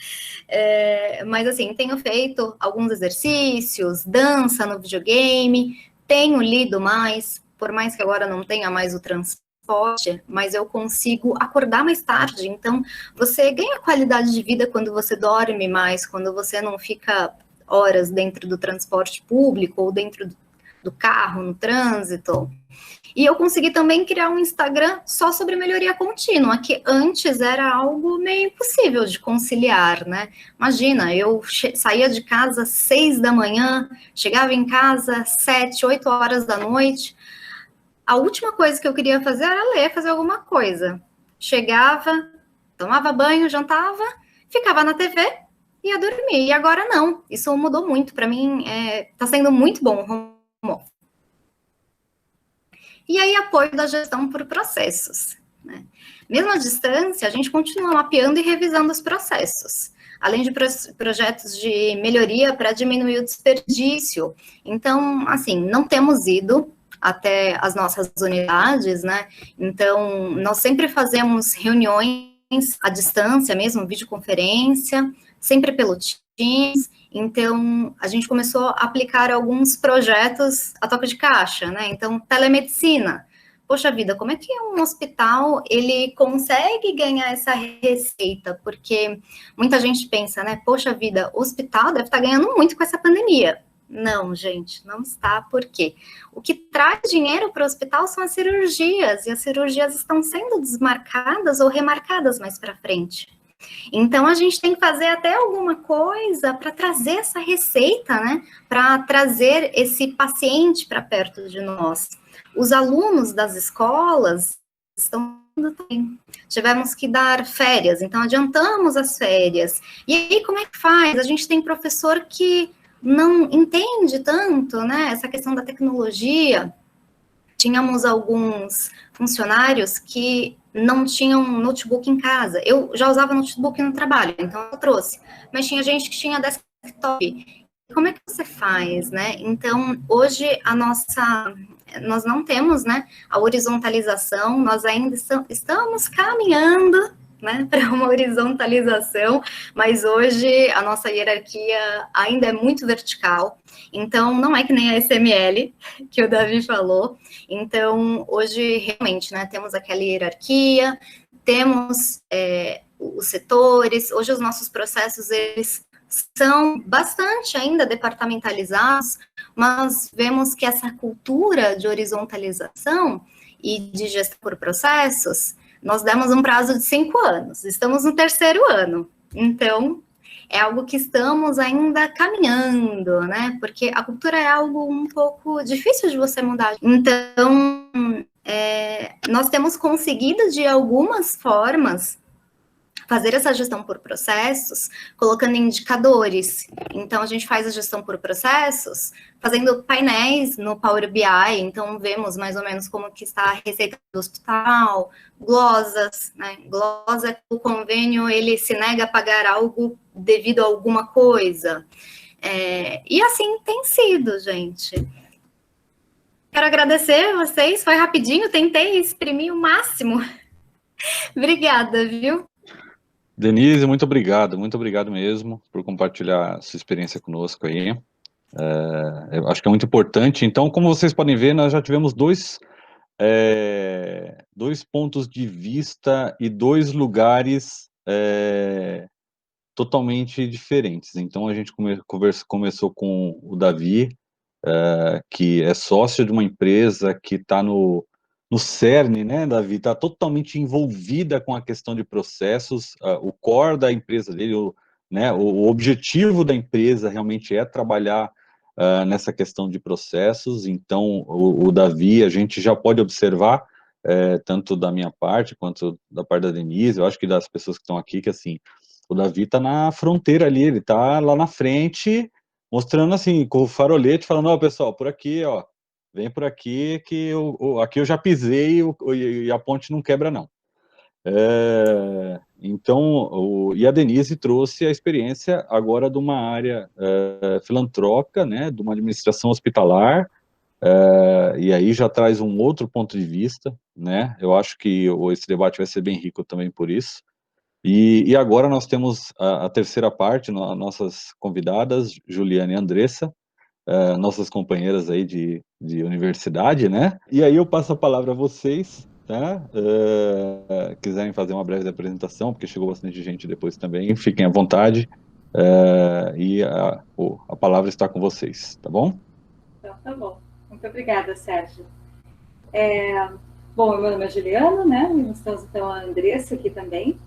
Mas, assim, tenho feito alguns exercícios, dança no videogame, tenho lido mais, por mais que agora não tenha mais o transporte, mas eu consigo acordar mais tarde. Então, você ganha qualidade de vida quando você dorme mais, quando você não fica horas dentro do transporte público ou dentro do carro, no trânsito. E eu consegui também criar um Instagram só sobre melhoria contínua, que antes era algo meio impossível de conciliar, né? Imagina, eu saía de casa às 6 da manhã, chegava em casa às 7, 8 horas da noite. A última coisa que eu queria fazer era ler, fazer alguma coisa. Chegava, tomava banho, jantava, ficava na TV e ia dormir. E agora não, isso mudou muito. Para mim, está sendo muito bom. E aí, apoio da gestão por processos, né? Mesmo à distância, a gente continua mapeando e revisando os processos, além de projetos de melhoria para diminuir o desperdício. Então, assim, não temos ido até as nossas unidades, né? Então, nós sempre fazemos reuniões à distância mesmo, videoconferência, sempre pelo Teams. Então, a gente começou a aplicar alguns projetos a toque de caixa, né? Então, telemedicina. Poxa vida, como é que um hospital, ele consegue ganhar essa receita? Porque muita gente pensa, né? Poxa vida, o hospital deve estar ganhando muito com essa pandemia. Não, gente, não está. Por quê? O que traz dinheiro para o hospital são as cirurgias, e as cirurgias estão sendo desmarcadas ou remarcadas mais para frente. Então, a gente tem que fazer até alguma coisa para trazer essa receita, né? Para trazer esse paciente para perto de nós. Os alunos das escolas estão também. Tivemos que dar férias, então adiantamos as férias. E aí, como é que faz? A gente tem professor que não entende tanto, né? Essa questão da tecnologia. Tínhamos alguns funcionários que não tinham notebook em casa. Eu já usava notebook no trabalho, então eu trouxe. Mas tinha gente que tinha desktop. Como é que você faz, né? Então, hoje, nós não temos, né, a horizontalização, nós ainda estamos caminhando, né, para uma horizontalização, mas hoje a nossa hierarquia ainda é muito vertical, então não é que nem a SML, que o Davi falou. Então, hoje, realmente, né, temos aquela hierarquia, temos os setores, hoje os nossos processos, eles são bastante ainda departamentalizados, mas vemos que essa cultura de horizontalização e de gestão por processos, nós demos um prazo de 5 anos, estamos no 3º ano, então é algo que estamos ainda caminhando, né, porque a cultura é algo um pouco difícil de você mudar. Então, nós temos conseguido, de algumas formas, fazer essa gestão por processos, colocando indicadores. Então, a gente faz a gestão por processos, fazendo painéis no Power BI, então vemos mais ou menos como que está a receita do hospital, glosas, né? Glosa, o convênio, ele se nega a pagar algo devido a alguma coisa. E assim tem sido, gente. Quero agradecer a vocês, foi rapidinho, tentei exprimir o máximo. Obrigada, viu? Denise, muito obrigado mesmo por compartilhar a sua experiência conosco aí. Eu acho que é muito importante. Então, como vocês podem ver, nós já tivemos dois pontos de vista e dois lugares totalmente diferentes. Então, a gente começou com o Davi, que é sócio de uma empresa que está no cerne, né, Davi, está totalmente envolvida com a questão de processos, o core da empresa dele, o objetivo da empresa realmente é trabalhar nessa questão de processos. Então, o Davi, a gente já pode observar, tanto da minha parte, quanto da parte da Denise, eu acho que das pessoas que estão aqui, que assim, o Davi está na fronteira ali, ele está lá na frente, mostrando assim, com o farolete, falando, ó, pessoal, por aqui, ó, vem por aqui, que aqui eu já pisei e a ponte não quebra, não. Então, e a Denise trouxe a experiência agora de uma área filantrópica, né, de uma administração hospitalar, e aí já traz um outro ponto de vista, né, eu acho que esse debate vai ser bem rico também por isso. E agora nós temos a terceira parte, nossas convidadas, Juliana e Andressa, nossas companheiras aí de universidade, né? E aí eu passo a palavra a vocês, tá? Quiserem fazer uma breve apresentação, porque chegou bastante gente depois também, fiquem à vontade, e a palavra está com vocês, tá bom? Então, tá bom. Muito obrigada, Sérgio. Bom, meu nome é Juliana, né? E nós estamos, então, a Andressa aqui também.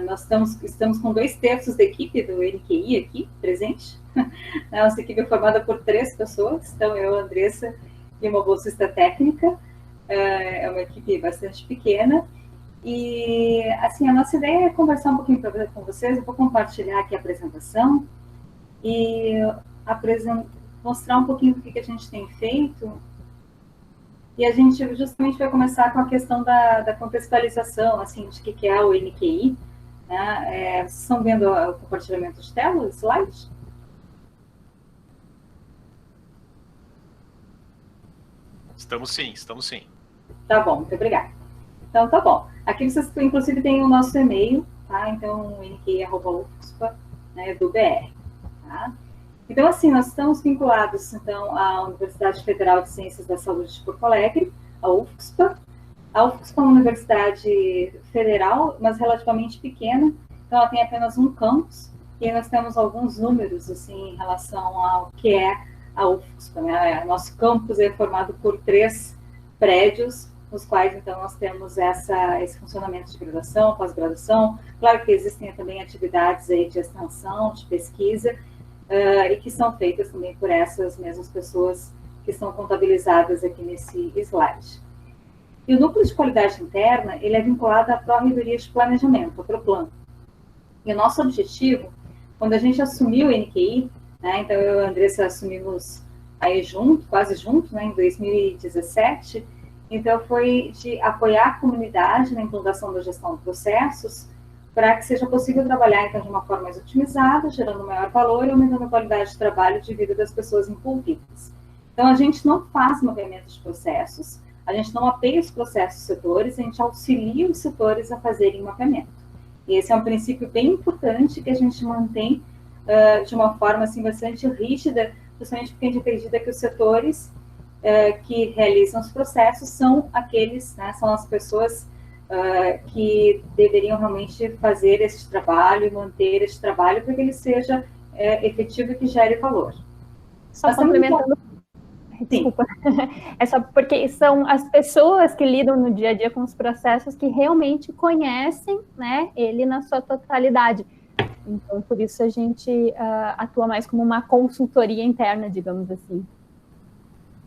Nós estamos com 2/3 da equipe do NQI aqui, presente. Nossa equipe é formada por 3 pessoas, então eu, a Andressa e uma bolsista técnica. É uma equipe bastante pequena. E, assim, a nossa ideia é conversar um pouquinho com vocês. Eu vou compartilhar aqui a apresentação e mostrar um pouquinho do que a gente tem feito. E a gente justamente vai começar com a questão da contextualização, assim, de que é o NQI. Né? Vocês estão vendo o compartilhamento de tela, o slide? Estamos sim. Tá bom, muito obrigada. Então, tá bom. Aqui vocês, inclusive, têm o nosso e-mail, tá? Então, nqi@ufspa, né, do BR, tá? Então, assim, nós estamos vinculados, então, à Universidade Federal de Ciências da Saúde de Porto Alegre, a UFSPA. A UFSPA é uma universidade federal, mas relativamente pequena, então ela tem apenas um campus, e aí nós temos alguns números, assim, em relação ao que é a UFSPA, né? Nosso campus é formado por 3 prédios, nos quais, então, nós temos esse funcionamento de graduação, pós-graduação. Claro que existem também atividades aí de extensão, de pesquisa, e que são feitas também por essas mesmas pessoas que estão contabilizadas aqui nesse slide. E o Núcleo de Qualidade Interna, ele é vinculado à Pró-Reitoria de Planejamento, a PROPLAN. E o nosso objetivo, quando a gente assumiu o NQI, né, então eu e a Andressa assumimos aí quase junto, né, em 2017, então foi de apoiar a comunidade na implantação da gestão de processos, para que seja possível trabalhar, então, de uma forma mais otimizada, gerando maior valor e aumentando a qualidade de trabalho e de vida das pessoas envolvidas. Então, a gente não faz mapeamento de processos, a gente não mapeia os processos dos setores, a gente auxilia os setores a fazerem mapeamento. E esse é um princípio bem importante que a gente mantém de uma forma, assim, bastante rígida, justamente porque a gente acredita que os setores que realizam os processos são aqueles, né, são as pessoas que deveriam realmente fazer esse trabalho e manter esse trabalho para que ele seja efetivo e que gere valor. Só complementando, desculpa, é só porque são as pessoas que lidam no dia a dia com os processos que realmente conhecem, né, ele na sua totalidade. Então, por isso a gente atua mais como uma consultoria interna, digamos assim.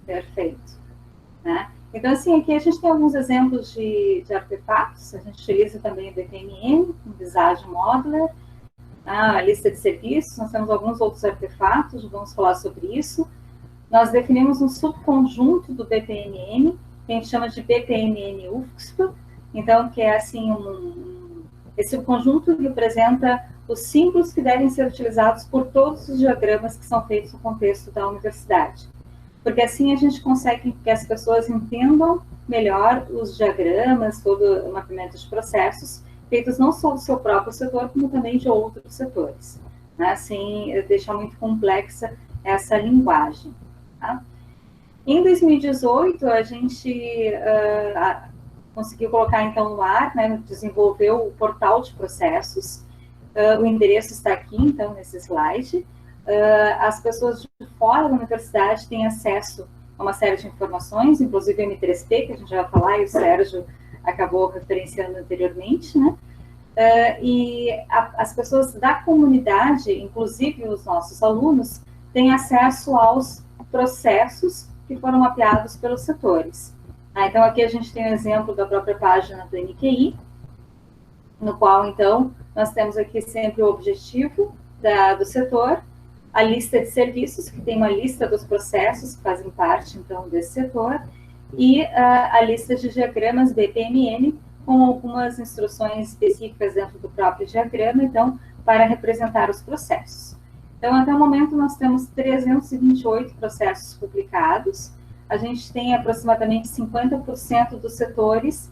Perfeito. Né? Então, assim, aqui a gente tem alguns exemplos de artefatos, a gente utiliza também o BPMN, o Visage Modeler, a lista de serviços, nós temos alguns outros artefatos, vamos falar sobre isso. Nós definimos um subconjunto do BPMN, que a gente chama de BPMN UFSP, então, que é assim, esse subconjunto representa os símbolos que devem ser utilizados por todos os diagramas que são feitos no contexto da universidade. Porque assim a gente consegue que as pessoas entendam melhor os diagramas, todo o mapeamento de processos, feitos não só do seu próprio setor, como também de outros setores. Né? Assim, deixa muito complexa essa linguagem. Tá? Em 2018, a gente conseguiu colocar, então, no ar, né, desenvolveu o portal de processos. O endereço está aqui, então, nesse slide. As pessoas de fora da universidade têm acesso a uma série de informações, inclusive o M3P, que a gente já vai falar, e o Sérgio acabou referenciando anteriormente, né? E as pessoas da comunidade, inclusive os nossos alunos, têm acesso aos processos que foram mapeados pelos setores. Então, aqui a gente tem um exemplo da própria página do NQI, no qual, então, nós temos aqui sempre o objetivo do setor, a lista de serviços, que tem uma lista dos processos que fazem parte, então, desse setor, e a lista de diagramas BPMN, com algumas instruções específicas dentro do próprio diagrama, então, para representar os processos. Então, até o momento, nós temos 328 processos publicados, a gente tem aproximadamente 50% dos setores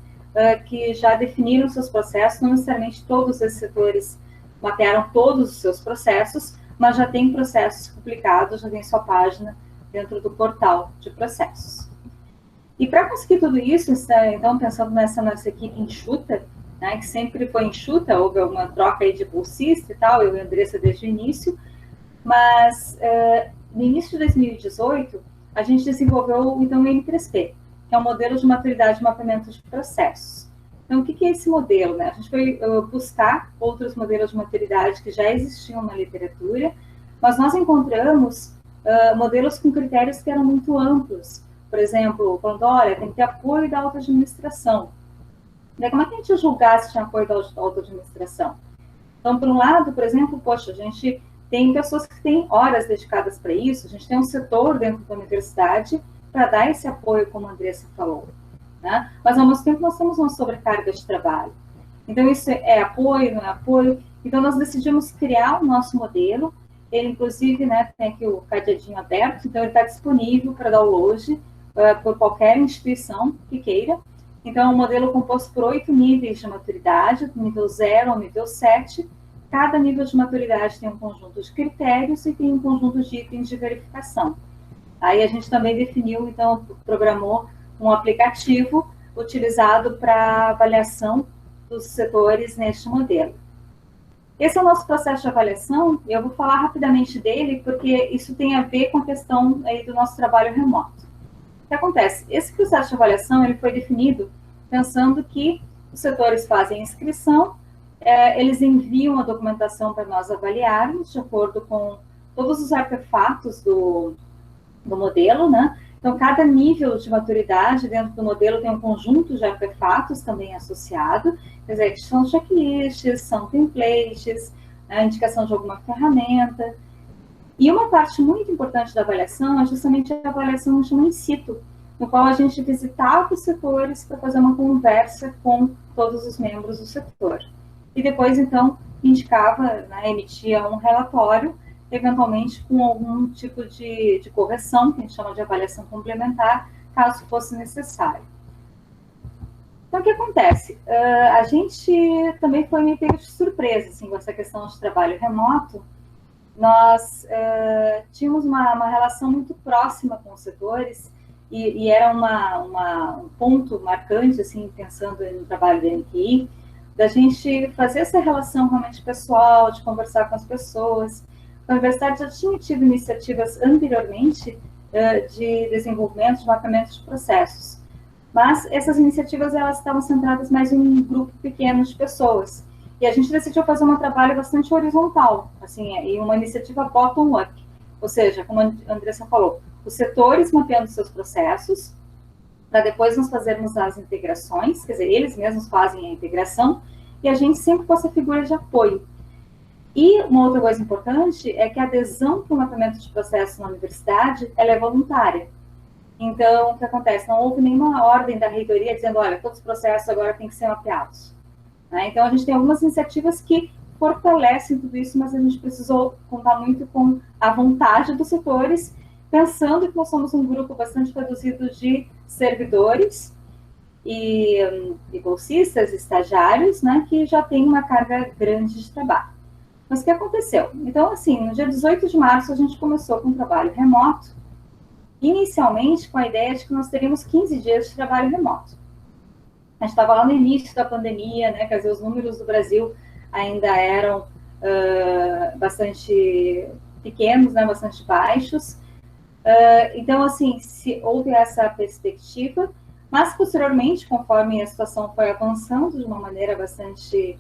que já definiram seus processos, não necessariamente todos esses setores mapearam todos os seus processos, mas já tem processos publicados, já tem sua página dentro do portal de processos. E para conseguir tudo isso, então, pensando nessa nossa equipe enxuta, né, que sempre foi enxuta, houve alguma troca aí de bolsista e tal, eu e a Andressa desde o início, mas no início de 2018, a gente desenvolveu, então, o M3P, que é um modelo de maturidade de mapeamento de processos. Então, o que é esse modelo? Né? A gente foi buscar outros modelos de maturidade que já existiam na literatura, mas nós encontramos modelos com critérios que eram muito amplos. Por exemplo, falando, olha, tem que ter apoio da auto-administração. Como é que a gente julgar se tinha apoio da auto-administração? Então, por um lado, por exemplo, poxa, a gente tem pessoas que têm horas dedicadas para isso, a gente tem um setor dentro da universidade para dar esse apoio, como a Andressa falou. Né? Mas, ao mesmo tempo, nós temos uma sobrecarga de trabalho. Então, isso é apoio, não é apoio? Então, nós decidimos criar o nosso modelo. Ele, inclusive, né, tem aqui o cadeadinho aberto, então ele está disponível para download por qualquer instituição que queira. Então, é um modelo composto por 8 níveis de maturidade, do nível 0 ao nível 7. Cada nível de maturidade tem um conjunto de critérios e tem um conjunto de itens de verificação. Aí a gente também definiu, então, programou um aplicativo utilizado para avaliação dos setores neste modelo. Esse é o nosso processo de avaliação, e eu vou falar rapidamente dele, porque isso tem a ver com a questão aí do nosso trabalho remoto. O que acontece? Esse processo de avaliação ele foi definido pensando que os setores fazem inscrição, eles enviam a documentação para nós avaliarmos, de acordo com todos os artefatos do modelo, né? Então, cada nível de maturidade dentro do modelo tem um conjunto de artefatos também associado, quer dizer, são checklists, são templates, a indicação de alguma ferramenta. E uma parte muito importante da avaliação é justamente a avaliação que chama in situ, no qual a gente visitava os setores para fazer uma conversa com todos os membros do setor. E depois, então, indicava, né, emitia um relatório, eventualmente com algum tipo de correção, que a gente chama de avaliação complementar, caso fosse necessário. Então, o que acontece? A gente também foi meio pego de surpresa, assim, com essa questão de trabalho remoto. Nós tínhamos uma relação muito próxima com os setores, e era um ponto marcante, assim, pensando no trabalho da NQI, da gente fazer essa relação realmente pessoal, de conversar com as pessoas. A universidade já tinha tido iniciativas anteriormente de desenvolvimento, de mapeamento de processos, mas essas iniciativas elas estavam centradas mais em um grupo pequeno de pessoas, e a gente decidiu fazer um trabalho bastante horizontal, assim, e uma iniciativa bottom-up, ou seja, como a Andressa falou, os setores mapeando seus processos, para depois nós fazermos as integrações, quer dizer, eles mesmos fazem a integração, e a gente sempre fosse a figura de apoio. E uma outra coisa importante é que a adesão para o mapeamento de processo na universidade, ela é voluntária. Então, o que acontece? Não houve nenhuma ordem da reitoria dizendo, olha, todos os processos agora têm que ser mapeados. Né? Então, a gente tem algumas iniciativas que fortalecem tudo isso, mas a gente precisou contar muito com a vontade dos setores, pensando que nós somos um grupo bastante reduzido de servidores e bolsistas, estagiários, né, que já tem uma carga grande de trabalho. Mas o que aconteceu? Então, assim, no dia 18 de março, a gente começou com um trabalho remoto, inicialmente com a ideia de que nós teríamos 15 dias de trabalho remoto. A gente estava lá no início da pandemia, né, quer dizer, os números do Brasil ainda eram bastante pequenos, né, bastante baixos. Então, assim, se houve essa perspectiva, mas posteriormente, conforme a situação foi avançando de uma maneira bastante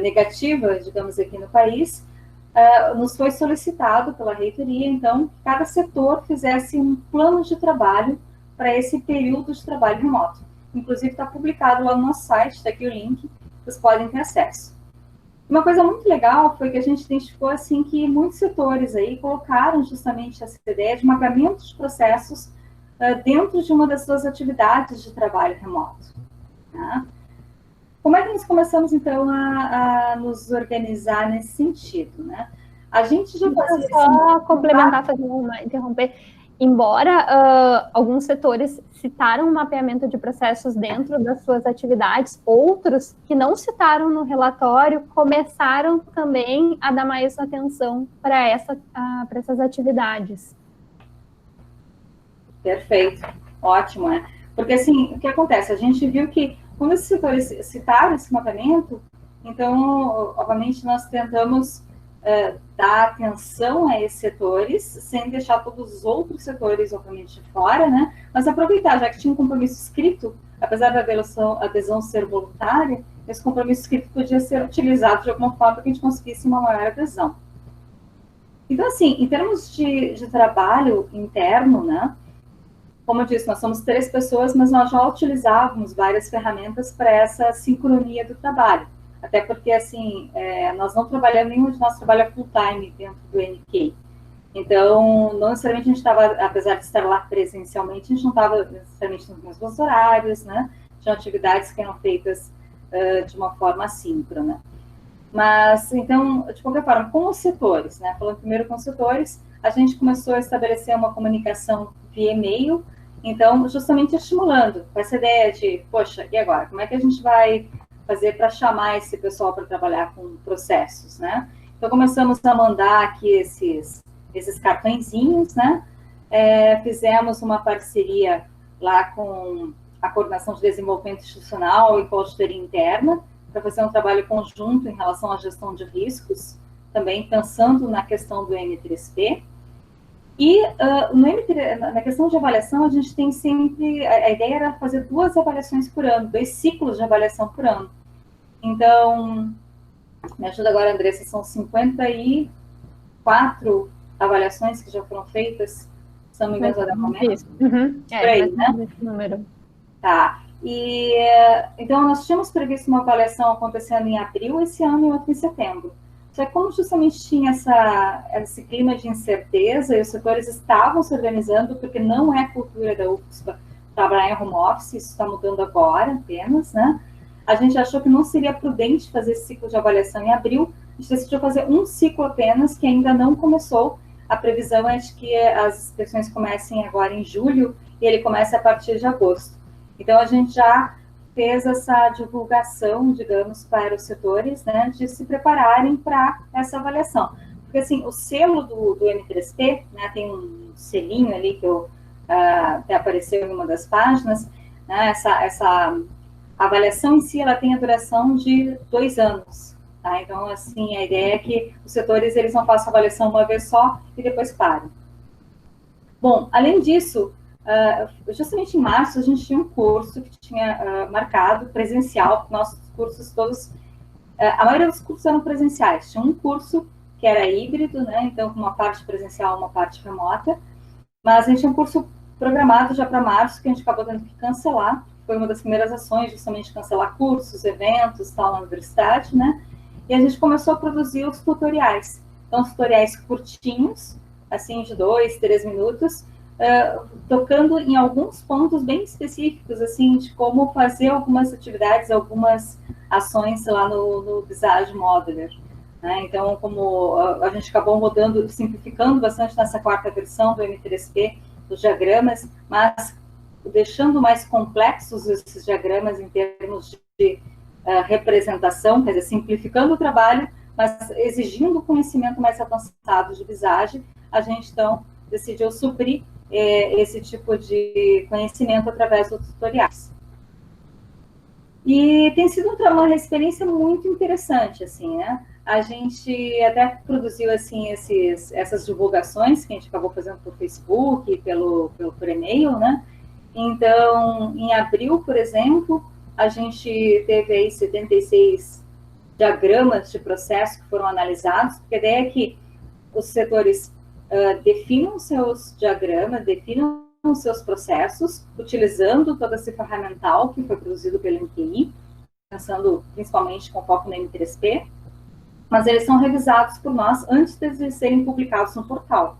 negativa, digamos, aqui no país, nos foi solicitado pela reitoria, então, que cada setor fizesse um plano de trabalho para esse período de trabalho remoto. Inclusive, está publicado lá no nosso site, está aqui o link, vocês podem ter acesso. Uma coisa muito legal foi que a gente identificou, assim, que muitos setores aí colocaram justamente essa ideia de mapeamento de processos dentro de uma das suas atividades de trabalho remoto. Tá? Como é que nós começamos, então, a nos organizar nesse sentido, né? A gente já fazia... Só complementar, interromper. Embora alguns setores citaram o mapeamento de processos dentro das suas atividades, outros que não citaram no relatório começaram também a dar mais atenção para essas atividades. Perfeito, ótimo, né? Porque, assim, o que acontece? A gente viu que quando esses setores citaram esse mapeamento, então, obviamente, nós tentamos dar atenção a esses setores, sem deixar todos os outros setores, obviamente, de fora, né? Mas aproveitar, já que tinha um compromisso escrito, apesar da adesão ser voluntária, esse compromisso escrito podia ser utilizado de alguma forma para que a gente conseguisse uma maior adesão. Então, assim, em termos de trabalho interno, né? Como eu disse, nós somos 3 pessoas, mas nós já utilizávamos várias ferramentas para essa sincronia do trabalho. Até porque, assim, nós não trabalhamos, nenhum de nós trabalha full-time dentro do NK. Então, não necessariamente a gente estava, apesar de estar lá presencialmente, a gente não estava necessariamente nos mesmos horários, né? Tinham atividades que eram feitas de uma forma assíncrona. Mas, então, de qualquer forma, com os setores, né? Falando primeiro com os setores, a gente começou a estabelecer uma comunicação via e-mail, então, justamente estimulando, com essa ideia de, poxa, e agora? Como é que a gente vai fazer para chamar esse pessoal para trabalhar com processos, né? Então, começamos a mandar aqui esses cartõezinhos, né? Fizemos uma parceria lá com a Coordenação de Desenvolvimento Institucional e Consultoria Interna, para fazer um trabalho conjunto em relação à gestão de riscos, também pensando na questão do M3P. E na questão de avaliação, a gente tem sempre... A ideia era fazer 2 avaliações por ano, 2 ciclos de avaliação por ano. Então, me ajuda agora, Andressa, são 54 avaliações que já foram feitas, se não me engano, até o momento. Uhum. Por aí, né? Esse número. Tá. E, então, nós tínhamos previsto uma avaliação acontecendo em abril esse ano e outra em setembro. Só que como justamente tinha esse clima de incerteza, e os setores estavam se organizando, porque não é cultura da UFSPA trabalhar em home office, isso está mudando agora apenas, né? A gente achou que não seria prudente fazer esse ciclo de avaliação em abril, a gente decidiu fazer um ciclo apenas, que ainda não começou. A previsão é de que as inscrições comecem agora em julho, e ele começa a partir de agosto. Então, a gente já fez essa divulgação, digamos, para os setores, né, de se prepararem para essa avaliação. Porque, assim, o selo do M3P, né, tem um selinho ali que até apareceu em uma das páginas, né, essa avaliação em si, ela tem a duração de 2 anos, tá? Então, assim, a ideia é que os setores, eles não façam avaliação uma vez só e depois parem. Bom, além disso, justamente em março, a gente tinha um curso que tinha marcado presencial, nossos cursos todos, a maioria dos cursos eram presenciais, tinha um curso que era híbrido, né, então com uma parte presencial, uma parte remota, mas a gente tinha um curso programado já para março, que a gente acabou tendo que cancelar. Foi uma das primeiras ações, justamente cancelar cursos, eventos, tal, na universidade, né? E a gente começou a produzir os tutoriais. Então, os tutoriais curtinhos, assim, de 2, 3 minutos, tocando em alguns pontos bem específicos, assim, de como fazer algumas atividades, algumas ações lá no Visage Modeler. Né? Então, como a gente acabou mudando, simplificando bastante nessa 4ª versão do M3P, dos diagramas, mas deixando mais complexos esses diagramas em termos de representação, quer dizer, simplificando o trabalho, mas exigindo conhecimento mais avançado de Visage, a gente, então, decidiu suprir esse tipo de conhecimento através dos tutoriais. E tem sido uma experiência muito interessante, assim, né? A gente até produziu, assim, essas divulgações que a gente acabou fazendo por Facebook, por e-mail, né? Então, em abril, por exemplo, a gente teve aí 76 diagramas de processo que foram analisados, porque a ideia é que os setores definam seus diagramas, definam os seus processos, utilizando todo esse ferramental que foi produzido pelo MQI, pensando principalmente com foco no M3P, mas eles são revisados por nós antes de serem publicados no portal.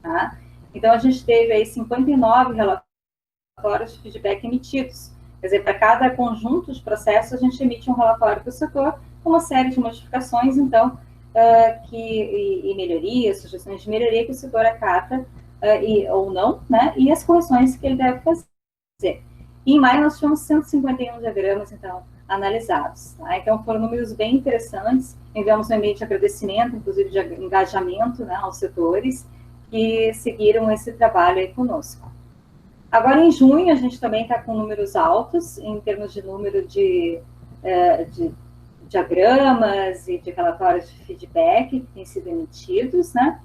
Tá? Então, a gente teve aí 59 relatórios de feedback emitidos. Quer dizer, para cada conjunto de processos, a gente emite um relatório para o setor com uma série de modificações, então, e melhorias, sugestões de melhoria que o setor acata ou não, né? E as correções que ele deve fazer. E em maio, nós tivemos 151 diagramas, então, analisados. Tá? Então, foram números bem interessantes. Enviamos um e-mail de agradecimento, inclusive de engajamento, né, aos setores que seguiram esse trabalho aí conosco. Agora, em junho, a gente também está com números altos, em termos de número de diagramas e de relatórios de feedback que têm sido emitidos, né?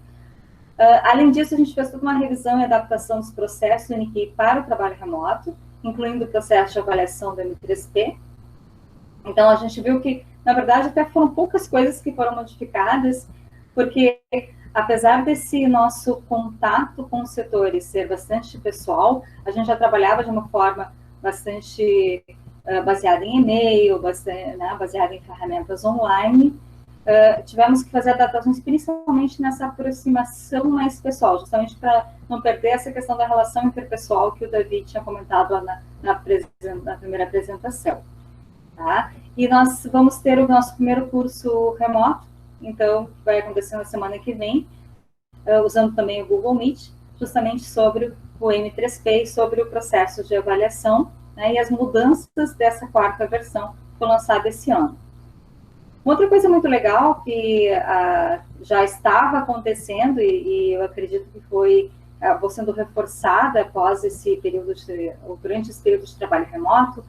Além disso, a gente fez toda uma revisão e adaptação dos processos do NQI para o trabalho remoto, incluindo o processo de avaliação do M3P. Então, a gente viu que, na verdade, até foram poucas coisas que foram modificadas, porque, apesar desse nosso contato com os setores ser bastante pessoal, a gente já trabalhava de uma forma bastante baseada em e-mail, baseada em ferramentas online. Tivemos que fazer adaptações, principalmente nessa aproximação mais pessoal, justamente para não perder essa questão da relação interpessoal que o Davi tinha comentado na primeira apresentação. Tá? E nós vamos ter o nosso primeiro curso remoto, então, vai acontecer na semana que vem, usando também o Google Meet, justamente sobre o M3P e sobre o processo de avaliação, né, e as mudanças dessa 4ª versão que foi lançada esse ano. Outra coisa muito legal que já estava acontecendo e eu acredito que foi sendo reforçada após esse período durante esse período de trabalho remoto,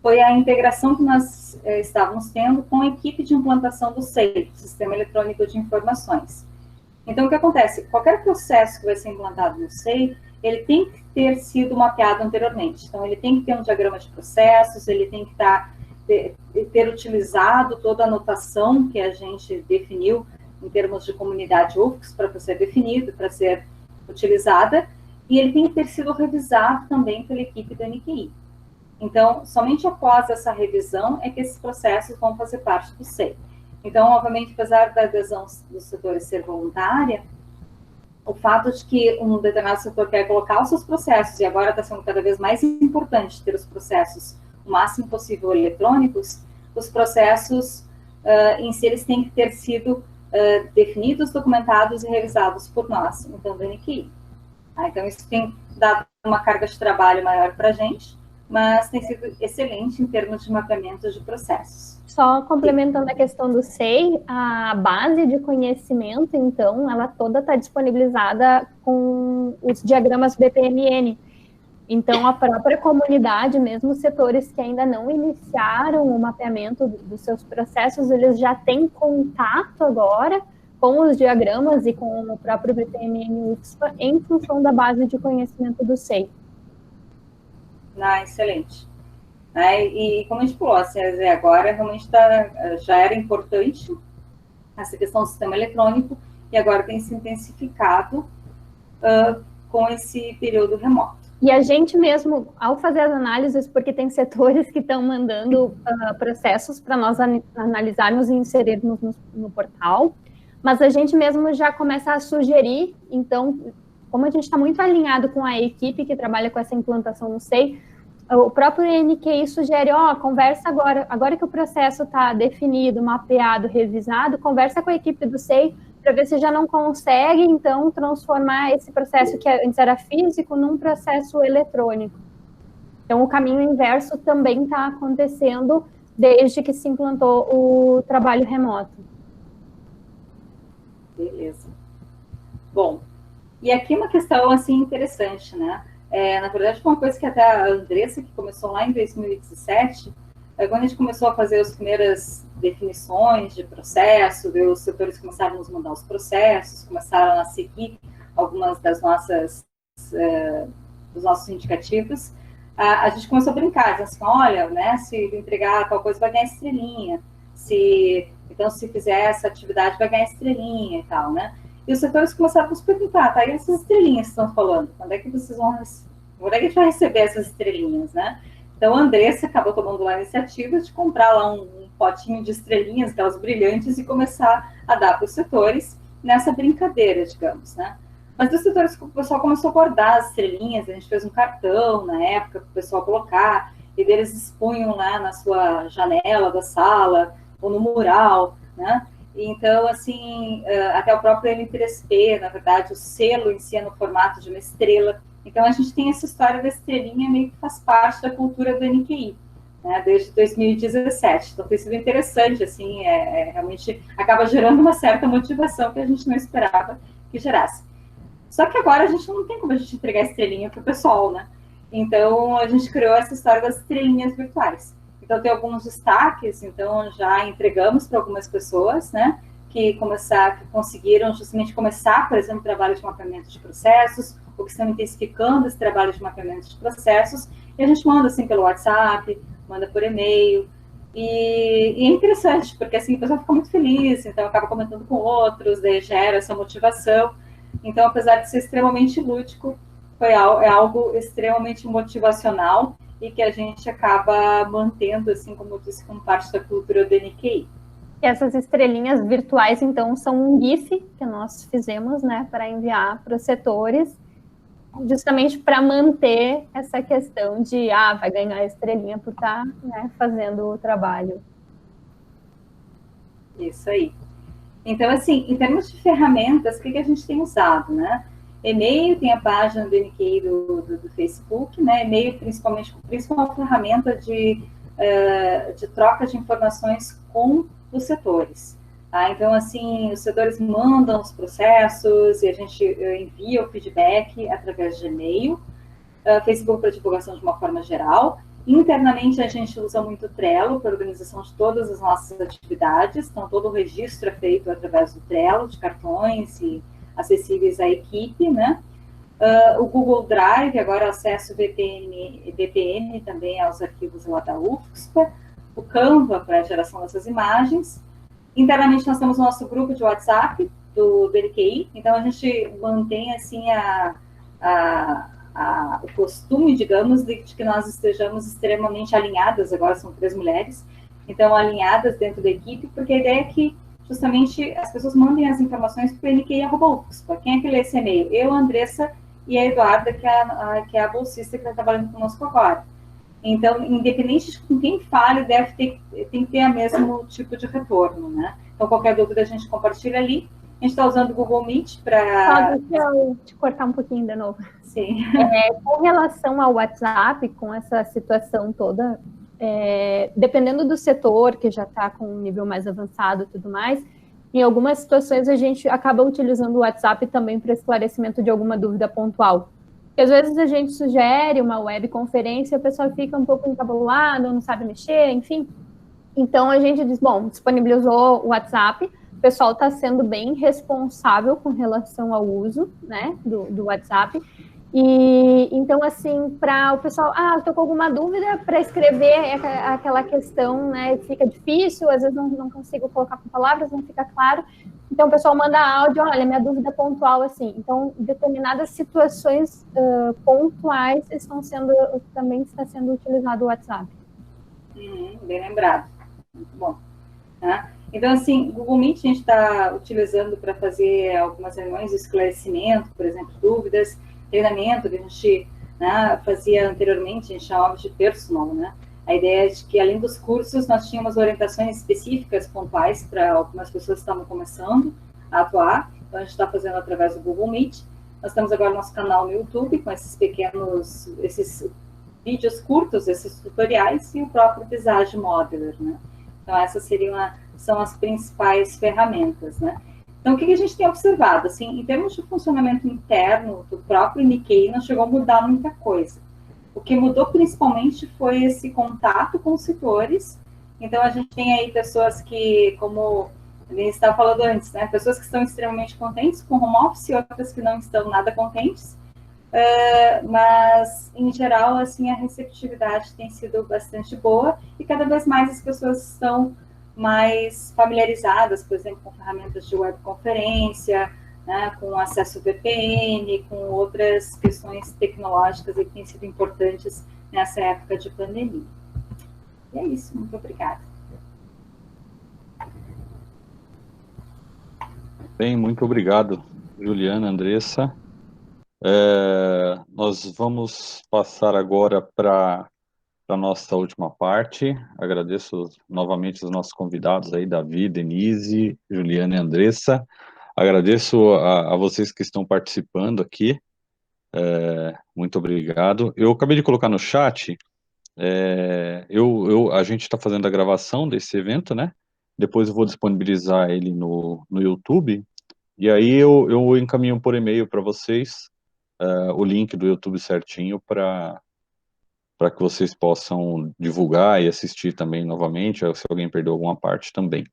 foi a integração que nós estávamos tendo com a equipe de implantação do SEI, Sistema Eletrônico de Informações. Então, o que acontece? Qualquer processo que vai ser implantado no SEI, ele tem que ter sido mapeado anteriormente. Então, ele tem que ter um diagrama de processos, ele tem que ter utilizado toda a notação que a gente definiu em termos de comunidade UFSC para ser definido, para ser utilizada, e ele tem que ter sido revisado também pela equipe do NQI. Então, somente após essa revisão é que esses processos vão fazer parte do SEI. Então, obviamente, apesar da adesão dos setores ser voluntária, o fato de que um determinado setor quer colocar os seus processos, e agora está sendo cada vez mais importante ter os processos o máximo possível eletrônicos, os processos em si eles têm que ter sido definidos, documentados e revisados por nós, então, do NQI. Então, isso tem dado uma carga de trabalho maior para a gente, mas tem sido excelente em termos de mapeamento de processos. Só complementando a questão do SEI, a base de conhecimento, então, ela toda está disponibilizada com os diagramas BPMN. Então, a própria comunidade, mesmo os setores que ainda não iniciaram o mapeamento dos seus processos, eles já têm contato agora com os diagramas e com o próprio BPMN UFSPA em função da base de conhecimento do SEI. Excelente. E como a gente falou, assim, agora realmente já era importante essa questão do sistema eletrônico e agora tem se intensificado com esse período remoto. E a gente mesmo, ao fazer as análises, porque tem setores que estão mandando processos para nós analisarmos e inserirmos no portal, mas a gente mesmo já começa a sugerir, então, como a gente está muito alinhado com a equipe que trabalha com essa implantação no SEI, o próprio NQI sugere, conversa agora que o processo está definido, mapeado, revisado, conversa com a equipe do SEI para ver se já não consegue, então, transformar esse processo que antes era físico num processo eletrônico. Então, o caminho inverso também está acontecendo desde que se implantou o trabalho remoto. Beleza. Bom, e aqui uma questão, assim, interessante, né? Na verdade, foi uma coisa que até a Andressa, que começou lá em 2017, quando a gente começou a fazer as primeiras definições de processo, os setores começaram a nos mandar os processos, começaram a seguir algumas das dos nossos indicativos, a gente começou a brincar, dizendo assim, olha, né, se entregar tal coisa vai ganhar estrelinha, então se fizer essa atividade vai ganhar estrelinha e tal, né? E os setores começaram a nos perguntar, tá, e essas estrelinhas que estão falando? Quando é que vocês vão, quando é que a gente vai receber essas estrelinhas, né? Então, a Andressa acabou tomando lá a iniciativa de comprar lá um potinho de estrelinhas, aquelas brilhantes, e começar a dar para os setores nessa brincadeira, digamos, né? Mas dos setores, o pessoal começou a guardar as estrelinhas, a gente fez um cartão na época para o pessoal colocar, e eles expunham lá na sua janela da sala, ou no mural, né? Então, assim, até o próprio M3P, na verdade, o selo em si é no formato de uma estrela. Então, a gente tem essa história da estrelinha meio que faz parte da cultura do NQI, né, desde 2017. Então, tem sido interessante, assim, realmente acaba gerando uma certa motivação que a gente não esperava que gerasse. Só que agora a gente não tem como a gente entregar estrelinha para o pessoal, né? Então, a gente criou essa história das estrelinhas virtuais. Então, tem alguns destaques, então já entregamos para algumas pessoas, né, que conseguiram justamente começar, por exemplo, o trabalho de mapeamento de processos, ou que estão intensificando esse trabalho de mapeamento de processos, e a gente manda, assim, pelo WhatsApp, manda por e-mail, e é interessante, porque, assim, o pessoal fica muito feliz, então acaba comentando com outros, daí gera essa motivação. Então, apesar de ser extremamente lúdico, é algo extremamente motivacional, e que a gente acaba mantendo, assim, como eu disse, como parte da cultura do NQI. E essas estrelinhas virtuais, então, são um GIF que nós fizemos, né, para enviar para os setores, justamente para manter essa questão de, vai ganhar a estrelinha por estar, né, fazendo o trabalho. Isso aí. Então, assim, em termos de ferramentas, o que a gente tem usado, né? E-mail, tem a página do NQI do Facebook, né? E-mail, principal ferramenta de troca de informações com os setores. Tá? Então, assim, os setores mandam os processos e a gente envia o feedback através de e-mail. Facebook para divulgação de uma forma geral. Internamente, a gente usa muito o Trello para organização de todas as nossas atividades. Então, todo o registro é feito através do Trello, de cartões e acessíveis à equipe, né? O Google Drive, agora acesso VPN também aos arquivos lá da UFSPA. O Canva para a geração dessas imagens. Internamente, nós temos o nosso grupo de WhatsApp do NQI. Então, a gente mantém, assim, o costume, digamos, de que nós estejamos extremamente alinhadas, agora são 3 mulheres, então alinhadas dentro da equipe, porque a ideia é que justamente as pessoas mandem as informações para o NQI@UFSPA. Quem é que lê esse e-mail? Eu, a Andressa e a Eduarda, que é a bolsista que está trabalhando conosco agora. Então, independente de com quem fale, tem que ter o mesmo tipo de retorno, né? Então, qualquer dúvida a gente compartilha ali. A gente está usando o Google Meet para... Deixa eu te cortar um pouquinho de novo. Sim. Com relação ao WhatsApp, com essa situação toda, dependendo do setor, que já está com um nível mais avançado e tudo mais, em algumas situações a gente acaba utilizando o WhatsApp também para esclarecimento de alguma dúvida pontual. Porque às vezes a gente sugere uma webconferência e a pessoa fica um pouco encabulada, não sabe mexer, enfim. Então a gente diz, bom, disponibilizou o WhatsApp, o pessoal está sendo bem responsável com relação ao uso, né, do WhatsApp. E então, assim, para o pessoal, estou com alguma dúvida para escrever aquela questão, né? Fica difícil, às vezes não consigo colocar com palavras, não fica claro. Então, o pessoal manda áudio, olha, minha dúvida pontual, assim. Então, determinadas situações pontuais também está sendo utilizado o WhatsApp. Bem lembrado. Muito bom. Tá? Então, assim, o Google Meet a gente está utilizando para fazer algumas reuniões de esclarecimento, por exemplo, dúvidas, treinamento que a gente, né, fazia anteriormente, a gente chamava de personal, né? A ideia é de que, além dos cursos, nós tínhamos orientações específicas, pontuais, para algumas pessoas que estavam começando a atuar. Então, a gente está fazendo através do Google Meet. Nós temos agora nosso canal no YouTube, com esses vídeos curtos, esses tutoriais, e o próprio Visage Modeler, né? Então, essas são as principais ferramentas, né? Então, o que a gente tem observado? Assim, em termos de funcionamento interno do próprio Nikkei, não chegou a mudar muita coisa. O que mudou principalmente foi esse contato com os setores. Então, a gente tem aí pessoas que, como a gente estava falando antes, né? Pessoas que estão extremamente contentes com o home office e outras que não estão nada contentes. Mas, em geral, assim, a receptividade tem sido bastante boa e cada vez mais as pessoas estão mais familiarizadas, por exemplo, com ferramentas de webconferência, né, com acesso VPN, com outras questões tecnológicas que têm sido importantes nessa época de pandemia. E é isso, muito obrigada. Bem, muito obrigado, Juliana, Andressa. Nós vamos passar agora para a nossa última parte. Agradeço novamente os nossos convidados aí, Davi, Denise, Juliana e Andressa. Agradeço a vocês que estão participando aqui. Muito obrigado. Eu acabei de colocar no chat, a gente está fazendo a gravação desse evento, né? Depois eu vou disponibilizar ele no YouTube, e aí eu encaminho por e-mail para vocês o link do YouTube certinho para que vocês possam divulgar e assistir também novamente, se alguém perdeu alguma parte também.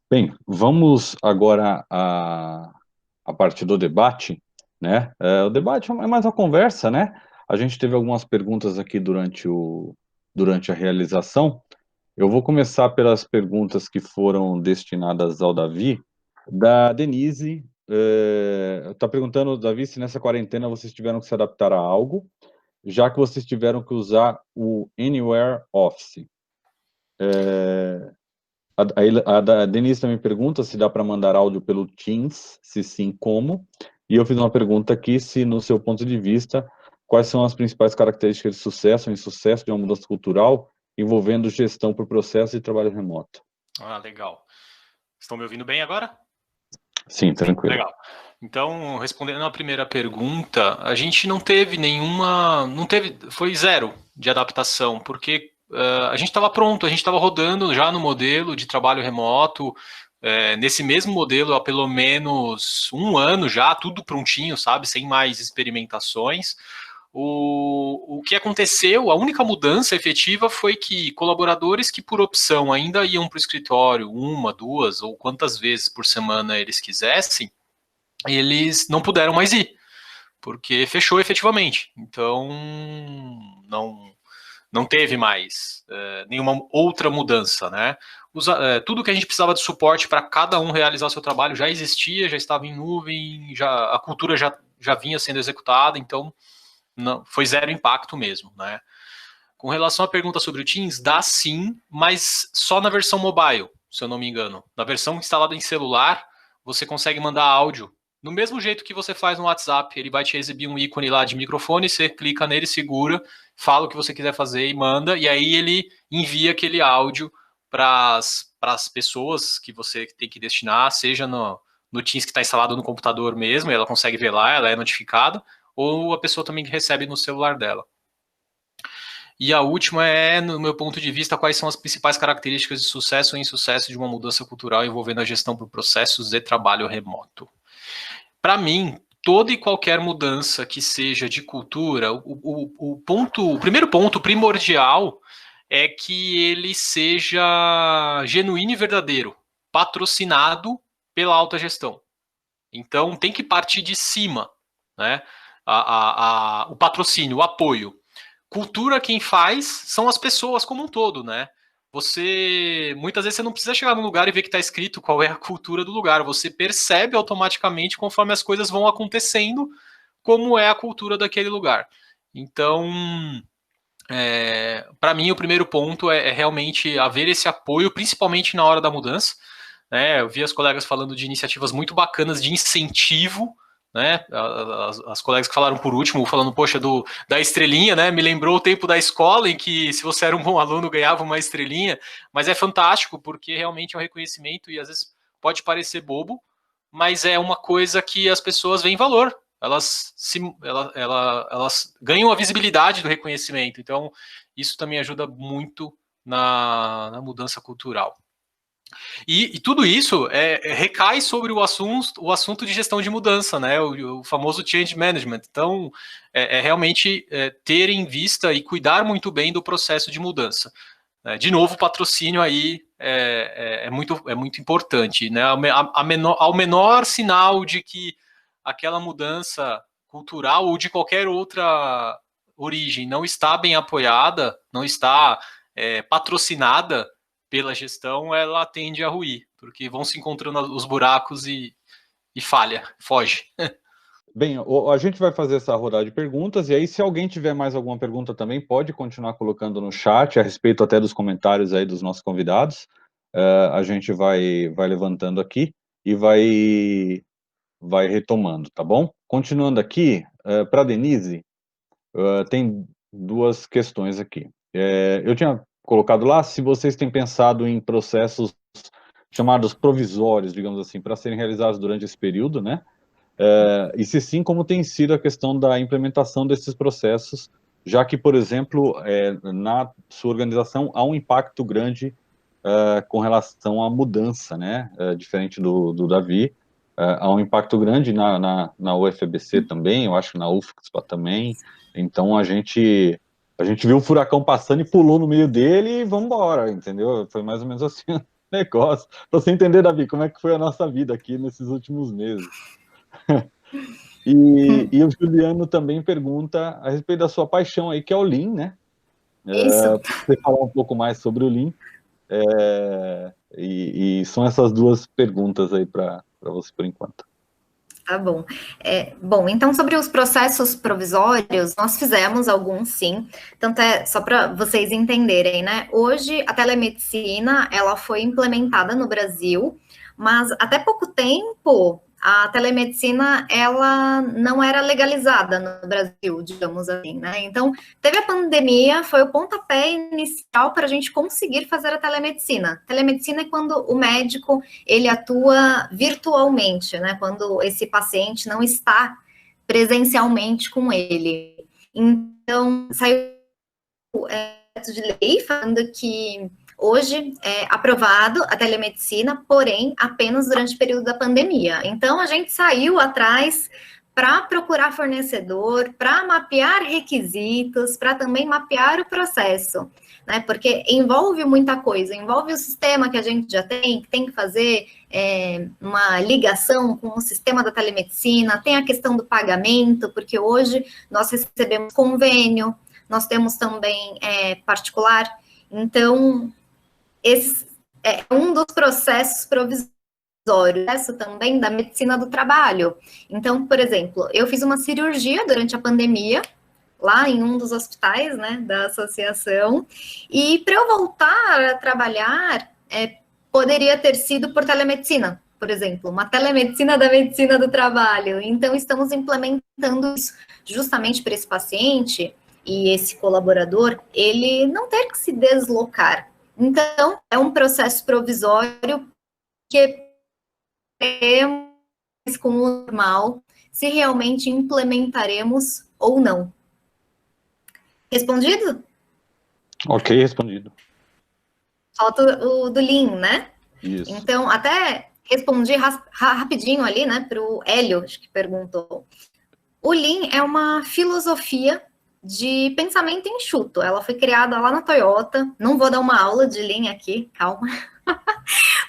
Bem, vamos agora a parte do debate, né? O debate é mais uma conversa, né? A gente teve algumas perguntas aqui durante a realização. Eu vou começar pelas perguntas que foram destinadas ao Davi. Da Denise, está perguntando, Davi, se nessa quarentena vocês tiveram que se adaptar a algo, já que vocês tiveram que usar o Anywhere Office. A Denise também pergunta se dá para mandar áudio pelo Teams, se sim, como. E eu fiz uma pergunta aqui, se no seu ponto de vista, quais são as principais características de sucesso e insucesso de uma mudança cultural envolvendo gestão por processo e trabalho remoto. Legal. Estão me ouvindo bem agora? Sim, tranquilo. Legal. Então, respondendo a primeira pergunta, a gente não teve foi zero de adaptação, porque a gente estava pronto, a gente estava rodando já no modelo de trabalho remoto, nesse mesmo modelo há pelo menos um ano já, tudo prontinho, sabe, sem mais experimentações. O que aconteceu, a única mudança efetiva foi que colaboradores que por opção ainda iam para o escritório uma, duas ou quantas vezes por semana eles quisessem, eles não puderam mais ir, porque fechou efetivamente. Então, não teve mais nenhuma outra mudança, né? Tudo que a gente precisava de suporte para cada um realizar o seu trabalho já existia, já estava em nuvem, a cultura já vinha sendo executada, então não, foi zero impacto mesmo, né? Com relação à pergunta sobre o Teams, dá sim, mas só na versão mobile, se eu não me engano. Na versão instalada em celular, você consegue mandar áudio. Do mesmo jeito que você faz no WhatsApp, ele vai te exibir um ícone lá de microfone, você clica nele, segura, fala o que você quiser fazer e manda, e aí ele envia aquele áudio para as pessoas que você tem que destinar, seja no Teams que está instalado no computador mesmo, ela consegue ver lá, ela é notificada, ou a pessoa também recebe no celular dela. E a última no meu ponto de vista, quais são as principais características de sucesso ou insucesso de uma mudança cultural envolvendo a gestão por processos de trabalho remoto. Para mim, toda e qualquer mudança que seja de cultura, o primeiro ponto primordial é que ele seja genuíno e verdadeiro, patrocinado pela alta gestão. Então, tem que partir de cima, né? o patrocínio, o apoio. Cultura, quem faz são as pessoas como um todo, né? Muitas vezes você não precisa chegar num lugar e ver que está escrito qual é a cultura do lugar, você percebe automaticamente conforme as coisas vão acontecendo como é a cultura daquele lugar. Então, para mim, o primeiro ponto é realmente haver esse apoio, principalmente na hora da mudança, né? Eu vi as colegas falando de iniciativas muito bacanas de incentivo, né? As colegas que falaram por último, falando, poxa, da estrelinha, né? Me lembrou o tempo da escola em que, se você era um bom aluno, ganhava uma estrelinha, mas é fantástico, porque realmente é um reconhecimento e às vezes pode parecer bobo, mas é uma coisa que as pessoas veem valor. Elas ganham a visibilidade do reconhecimento. Então, isso também ajuda muito na mudança cultural. E tudo isso recai sobre o assunto de gestão de mudança, né? O famoso change management. Então, realmente ter em vista e cuidar muito bem do processo de mudança. De novo, o patrocínio aí é muito importante, né? Ao menor sinal de que aquela mudança cultural ou de qualquer outra origem não está bem apoiada, não está patrocinada pela gestão, ela tende a ruir, porque vão se encontrando os buracos e foge. Bem, a gente vai fazer essa rodada de perguntas, e aí se alguém tiver mais alguma pergunta também, pode continuar colocando no chat, a respeito até dos comentários aí dos nossos convidados. A gente vai levantando aqui e vai retomando, tá bom? Continuando aqui, para a Denise, tem duas questões aqui. Eu tinha colocado lá se vocês têm pensado em processos chamados provisórios, digamos assim, para serem realizados durante esse período, né? E se sim, como tem sido a questão da implementação desses processos, já que, por exemplo, na sua organização há um impacto grande com relação à mudança, né? Diferente do Davi, há um impacto grande na UFBC também, eu acho que na UFSPA também. Então a gente viu o furacão passando e pulou no meio dele e vamos embora, entendeu? Foi mais ou menos assim o negócio. Para você entender, Davi, como é que foi a nossa vida aqui nesses últimos meses. E o Juliano também pergunta a respeito da sua paixão aí, que é o Lean, né? Isso. Você falar um pouco mais sobre o Lean. E são essas duas perguntas aí para você por enquanto. Tá bom. Bom, então sobre os processos provisórios, nós fizemos alguns sim, tanto só para vocês entenderem, né? Hoje a telemedicina, ela foi implementada no Brasil, mas até pouco tempo a telemedicina, ela não era legalizada no Brasil, digamos assim, né? Então, teve a pandemia, foi o pontapé inicial para a gente conseguir fazer a telemedicina. Telemedicina é quando o médico, ele atua virtualmente, né? Quando esse paciente não está presencialmente com ele. Então, saiu de lei falando que hoje é aprovado a telemedicina, porém, apenas durante o período da pandemia. Então, a gente saiu atrás para procurar fornecedor, para mapear requisitos, para também mapear o processo, né? Porque envolve muita coisa, envolve o sistema que a gente já tem que fazer uma ligação com o sistema da telemedicina, tem a questão do pagamento, porque hoje nós recebemos convênio, nós temos também particular, então esse é um dos processos provisórios, também da medicina do trabalho. Então, por exemplo, eu fiz uma cirurgia durante a pandemia, lá em um dos hospitais, né, da associação, e para eu voltar a trabalhar, poderia ter sido por telemedicina, por exemplo, uma telemedicina da medicina do trabalho. Então, estamos implementando isso justamente para esse paciente e esse colaborador, ele não ter que se deslocar. Então, é um processo provisório que temos como normal, se realmente implementaremos ou não. Respondido? Ok, respondido. Falta o do Lean, né? Isso. Então, até respondi rapidinho ali, né, para o Hélio, acho que perguntou. O Lean é uma filosofia de pensamento enxuto. Ela foi criada lá na Toyota. Não vou dar uma aula de Lean aqui, calma.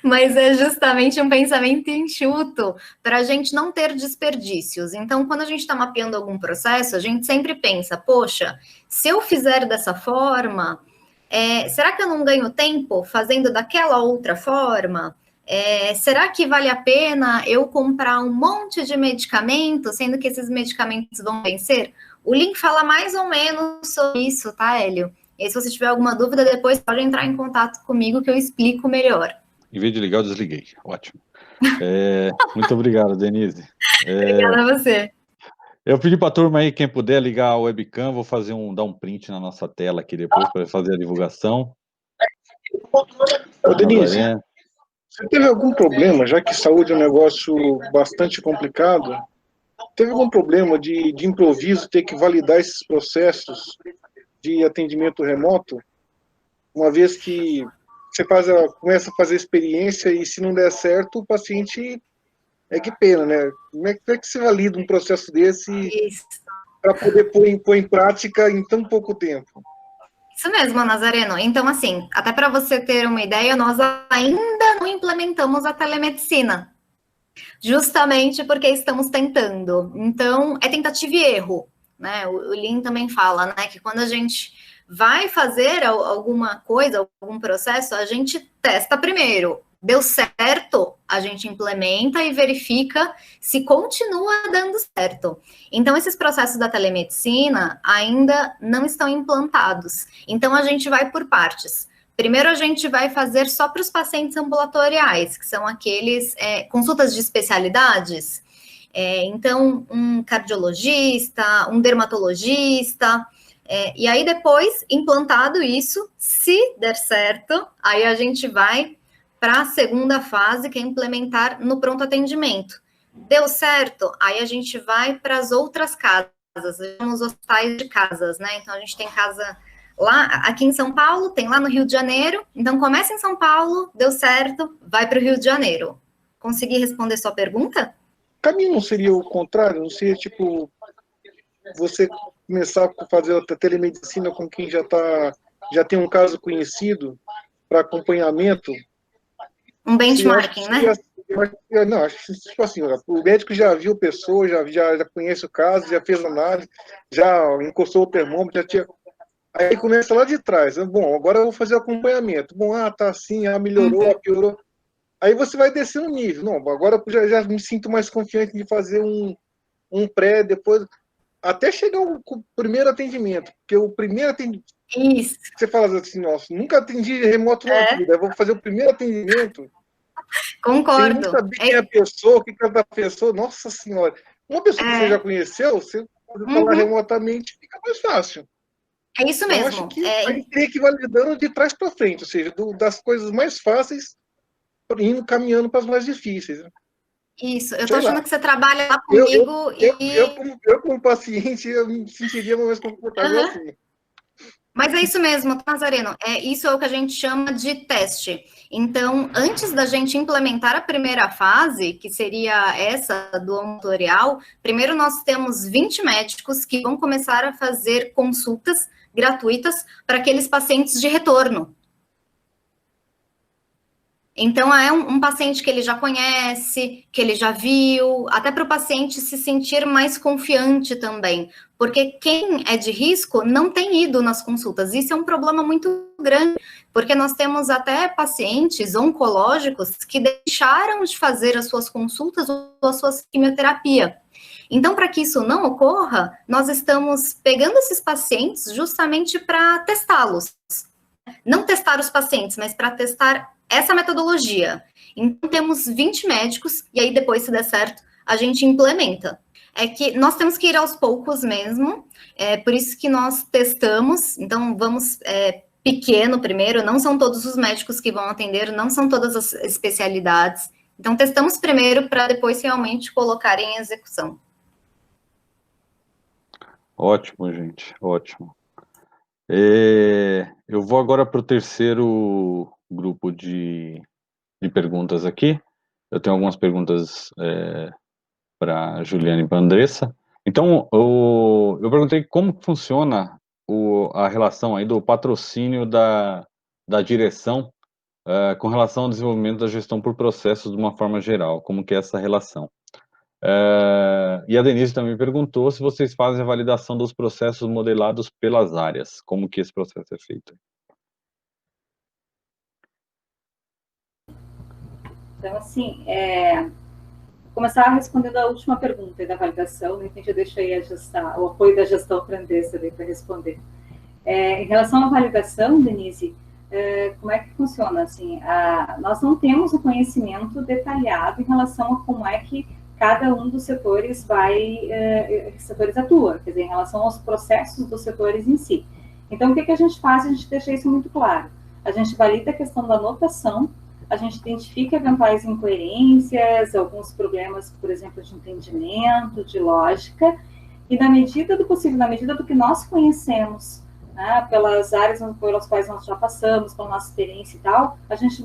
Mas é justamente um pensamento enxuto para a gente não ter desperdícios. Então, quando a gente está mapeando algum processo, a gente sempre pensa, poxa, se eu fizer dessa forma, será que eu não ganho tempo fazendo daquela outra forma? Será que vale a pena eu comprar um monte de medicamento, sendo que esses medicamentos vão vencer? O link fala mais ou menos sobre isso, tá, Hélio? E aí, se você tiver alguma dúvida, depois pode entrar em contato comigo que eu explico melhor. Em vez de ligar, eu desliguei. Ótimo. Muito obrigado, Denise. Obrigada a você. Eu pedi para a turma aí, quem puder ligar a webcam, vou dar um print na nossa tela aqui depois para fazer a divulgação. Ô, Denise, você teve algum problema, já que saúde é um negócio bastante complicado, teve algum problema de improviso ter que validar esses processos de atendimento remoto, uma vez que você começa a fazer experiência e se não der certo, o paciente que pena, né? Como é que se valida um processo desse para poder pôr em prática em tão pouco tempo? Isso mesmo, Nazareno. Então, assim, até para você ter uma ideia, nós ainda não implementamos a telemedicina, justamente porque estamos tentando. Então, é tentativa e erro, né? O Lean também fala, né, que quando a gente vai fazer alguma coisa, algum processo, a gente testa primeiro. Deu certo, a gente implementa e verifica se continua dando certo. Então, esses processos da telemedicina ainda não estão implantados. Então, a gente vai por partes. Primeiro, a gente vai fazer só para os pacientes ambulatoriais, que são aqueles consultas de especialidades. Então, um cardiologista, um dermatologista. E aí, depois, implantado isso, se der certo, aí a gente vai para a segunda fase, que é implementar no pronto atendimento. Deu certo? Aí a gente vai para as outras casas, os hospitais de casas, né? Então, a gente tem casa lá, aqui em São Paulo, tem lá no Rio de Janeiro. Então, começa em São Paulo, deu certo, vai para o Rio de Janeiro. Consegui responder sua pergunta? O caminho não seria o contrário? Não seria, tipo, você começar a fazer a telemedicina com quem já tem um caso conhecido para acompanhamento? Um benchmarking, né? Não, acho que tipo assim, o médico já viu a pessoa, já conhece o caso, já fez análise, já encostou o termômetro, já tinha... Aí começa lá de trás. Bom, agora eu vou fazer o acompanhamento. Bom, tá assim, melhorou, piorou. Aí você vai descer o nível. Não, agora eu já me sinto mais confiante de fazer um pré, depois... Até chegar o primeiro atendimento. Porque o primeiro atendimento... Isso. Você fala assim, nossa, nunca atendi remoto na vida, eu vou fazer o primeiro atendimento. Concordo. Sem saber quem é a pessoa, o que é da pessoa, nossa senhora. Uma pessoa que você já conheceu, você pode falar remotamente, fica mais fácil. É isso mesmo. Eu acho que a gente tem que ir validando de trás para frente, ou seja, das coisas mais fáceis, indo caminhando para as mais difíceis. Isso, eu estou achando que você trabalha lá comigo eu como paciente, eu me sentiria mais confortável assim. Mas é isso mesmo, Nazareno. Isso é o que a gente chama de teste. Então, antes da gente implementar a primeira fase, que seria essa do ambulatorial, primeiro nós temos 20 médicos que vão começar a fazer consultas gratuitas para aqueles pacientes de retorno. Então, é um paciente que ele já conhece, que ele já viu, até para o paciente se sentir mais confiante também, porque quem é de risco não tem ido nas consultas. Isso é um problema muito grande, porque nós temos até pacientes oncológicos que deixaram de fazer as suas consultas ou a sua quimioterapia. Então, para que isso não ocorra, nós estamos pegando esses pacientes justamente para testá-los. Não testar os pacientes, mas para testar essa metodologia. Então, temos 20 médicos, e aí depois, se der certo, a gente implementa. É que nós temos que ir aos poucos mesmo, por isso que nós testamos, então vamos pequeno primeiro, não são todos os médicos que vão atender, não são todas as especialidades. Então, testamos primeiro para depois realmente colocar em execução. Ótimo, gente, ótimo. Eu vou agora para o terceiro grupo de perguntas aqui. Eu tenho algumas perguntas para a Juliana e para a Andressa. Então, eu perguntei como funciona a relação aí do patrocínio da direção com relação ao desenvolvimento da gestão por processos de uma forma geral, como que é essa relação. E a Denise também perguntou se vocês fazem a validação dos processos modelados pelas áreas, como que esse processo é feito. Então, assim, começar respondendo a última pergunta da validação, de repente eu deixo aí o apoio da gestão para a Andressa para responder. Em relação à validação, Denise, como é que funciona? Assim, nós não temos o conhecimento detalhado em relação a como é que cada um dos setores atua, quer dizer, em relação aos processos dos setores em si. Então, o que a gente faz? A gente deixa isso muito claro. A gente valida a questão da anotação, a gente identifica eventuais incoerências, alguns problemas, por exemplo, de entendimento, de lógica, e na medida do possível, na medida do que nós conhecemos, né, pelas áreas pelas quais nós já passamos, pela nossa experiência e tal, a gente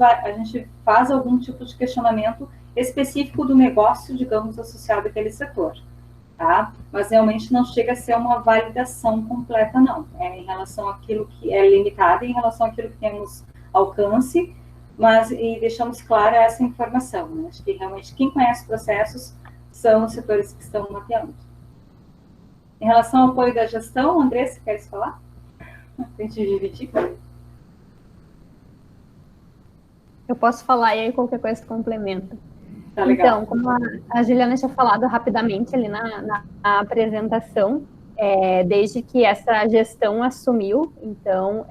faz algum tipo de questionamento específico do negócio, digamos, associado àquele setor, tá? Mas realmente não chega a ser uma validação completa, não. É em relação àquilo que é limitado, em relação àquilo que temos alcance, e deixamos clara essa informação, né? Acho que realmente quem conhece processos são os setores que estão mapeando. Em relação ao apoio da gestão, Andressa, queres falar? A gente dividir. Eu posso falar e aí qualquer coisa complementa. Tá legal. Então, como a Juliana tinha falado rapidamente ali na apresentação, desde que essa gestão assumiu, então,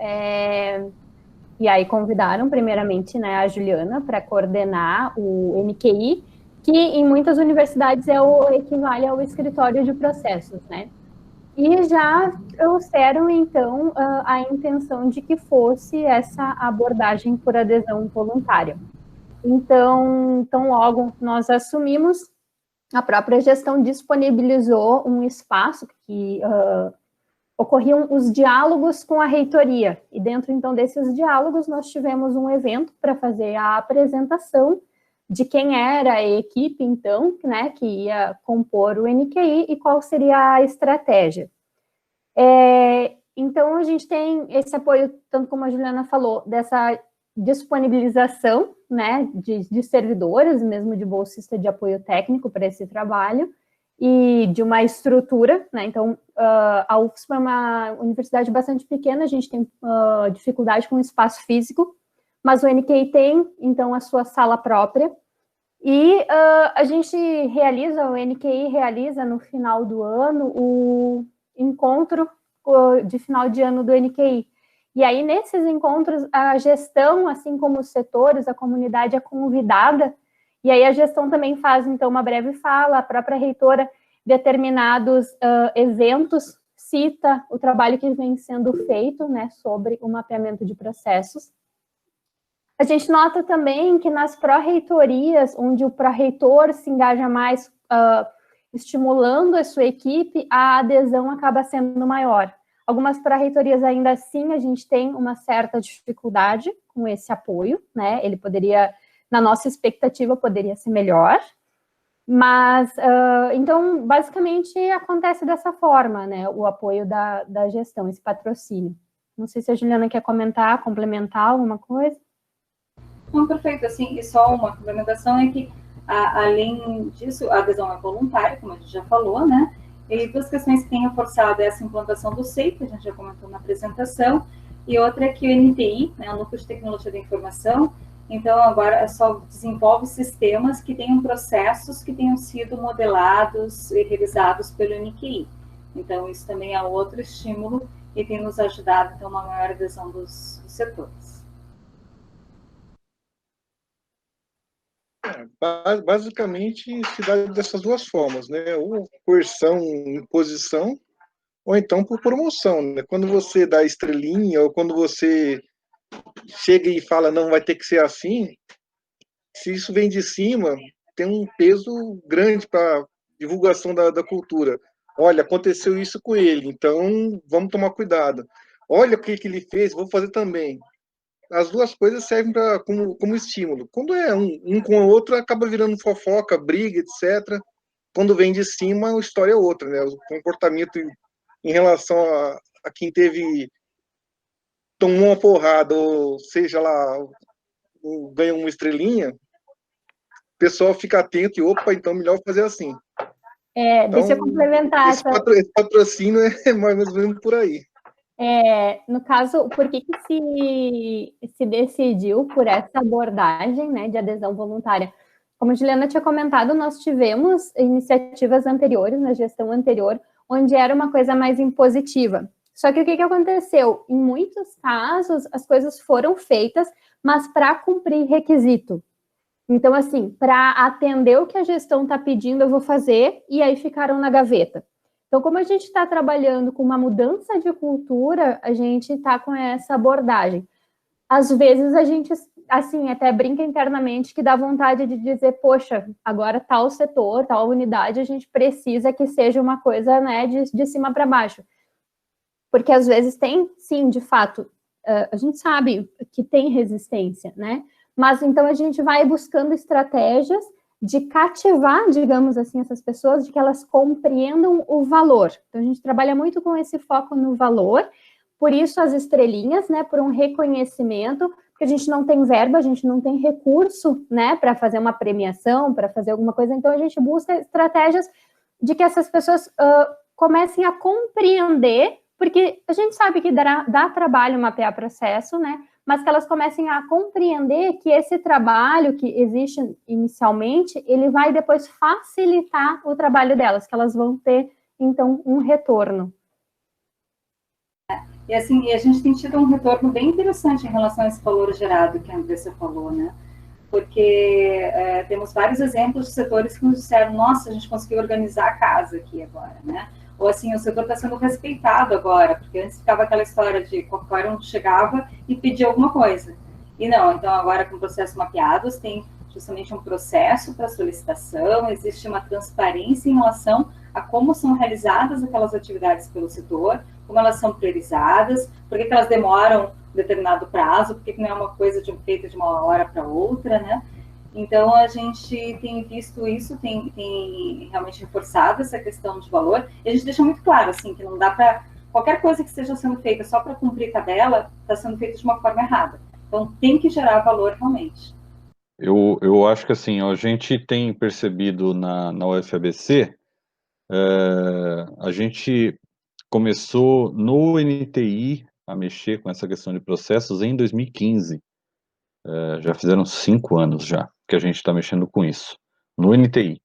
e aí convidaram primeiramente, né, a Juliana para coordenar o NQI, que em muitas universidades equivale ao escritório de processos, né? E já trouxeram, então, a intenção de que fosse essa abordagem por adesão voluntária. Então logo nós assumimos, a própria gestão disponibilizou um espaço que ocorriam os diálogos com a reitoria, e dentro, então, desses diálogos, nós tivemos um evento para fazer a apresentação de quem era a equipe, então, né, que ia compor o NQI e qual seria a estratégia. Então, a gente tem esse apoio, tanto como a Juliana falou, dessa disponibilização, né, de servidores, mesmo de bolsista de apoio técnico para esse trabalho, e de uma estrutura, né? Então, a UFSP é uma universidade bastante pequena, a gente tem dificuldade com espaço físico, mas o NQI tem, então, a sua sala própria, e o NQI realiza no final do ano o encontro de final de ano do NQI. E aí, nesses encontros, a gestão, assim como os setores, a comunidade é convidada. E aí a gestão também faz, então, uma breve fala, a própria reitora, determinados eventos, cita o trabalho que vem sendo feito, né, sobre o mapeamento de processos. A gente nota também que nas pró-reitorias, onde o pró-reitor se engaja mais estimulando a sua equipe, a adesão acaba sendo maior. Algumas pró-reitorias, ainda assim, a gente tem uma certa dificuldade com esse apoio, né, ele poderia... Na nossa expectativa, poderia ser melhor, mas, então, basicamente, acontece dessa forma, né, o apoio da gestão, esse patrocínio. Não sei se a Juliana quer comentar, complementar alguma coisa. Não, perfeito, assim, e só uma complementação é que, além disso, a adesão é voluntária, como a gente já falou, né, e duas questões que têm reforçado essa implantação do SEI, que a gente já comentou na apresentação, e outra é que o NTI, né, o Núcleo de Tecnologia da Informação, então, agora só desenvolve sistemas que tenham processos que tenham sido modelados e revisados pelo NQI. Então, isso também é outro estímulo e tem nos ajudado, então, uma maior adesão dos setores. Basicamente, se dá dessas duas formas, né? Ou coerção, imposição, ou então por promoção, né? Quando você dá estrelinha, ou quando você chega e fala, não, vai ter que ser assim, se isso vem de cima, tem um peso grande para divulgação da cultura. Olha, aconteceu isso com ele, então vamos tomar cuidado. Olha o que ele fez, vou fazer também. As duas coisas servem como estímulo. Quando é um com o outro, acaba virando fofoca, briga, etc. Quando vem de cima, a história é outra, né? O comportamento em relação a quem tomou uma porrada, ou seja lá, ganha uma estrelinha, o pessoal fica atento e, opa, então melhor fazer assim. Então, deixa eu complementar. Esse patrocínio é mais ou menos por aí. No caso, por que se decidiu por essa abordagem, né, de adesão voluntária? Como a Juliana tinha comentado, nós tivemos iniciativas anteriores, na gestão anterior, onde era uma coisa mais impositiva. Só que o que aconteceu? Em muitos casos, as coisas foram feitas, mas para cumprir requisito. Então, assim, para atender o que a gestão está pedindo, eu vou fazer, e aí ficaram na gaveta. Então, como a gente está trabalhando com uma mudança de cultura, a gente está com essa abordagem. Às vezes, a gente, assim, até brinca internamente que dá vontade de dizer, poxa, agora tal setor, tal unidade, a gente precisa que seja uma coisa, né, de cima para baixo. Porque, às vezes, tem, sim, de fato, a gente sabe que tem resistência, né? Mas, então, a gente vai buscando estratégias de cativar, digamos assim, essas pessoas, de que elas compreendam o valor. Então, a gente trabalha muito com esse foco no valor, por isso as estrelinhas, né, por um reconhecimento, porque a gente não tem verba, a gente não tem recurso, né, para fazer uma premiação, para fazer alguma coisa, então a gente busca estratégias de que essas pessoas comecem a compreender, porque a gente sabe que dá trabalho mapear processo, né, mas que elas comecem a compreender que esse trabalho que existe inicialmente, ele vai depois facilitar o trabalho delas, que elas vão ter, então, um retorno. E assim, a gente tem tido um retorno bem interessante em relação a esse valor gerado que a Andressa falou, né? Porque temos vários exemplos de setores que nos disseram, nossa, a gente conseguiu organizar a casa aqui agora, né? Ou assim, o setor está sendo respeitado agora, porque antes ficava aquela história de qualquer um chegava e pedia alguma coisa. E não, então agora com processos mapeados, tem justamente um processo para solicitação, existe uma transparência em relação a como são realizadas aquelas atividades pelo setor, como elas são priorizadas, por que elas demoram um determinado prazo, por que não é uma coisa feita de uma hora para outra, né? Então, a gente tem visto isso, tem realmente reforçado essa questão de valor, e a gente deixa muito claro, assim, que não dá para... Qualquer coisa que esteja sendo feita só para cumprir tabela, está sendo feita de uma forma errada. Então, tem que gerar valor realmente. Eu acho que, assim, a gente tem percebido na UFABC, a gente começou no NTI a mexer com essa questão de processos em 2015. Já fizeram 5 anos já que a gente está mexendo com isso, no NTI.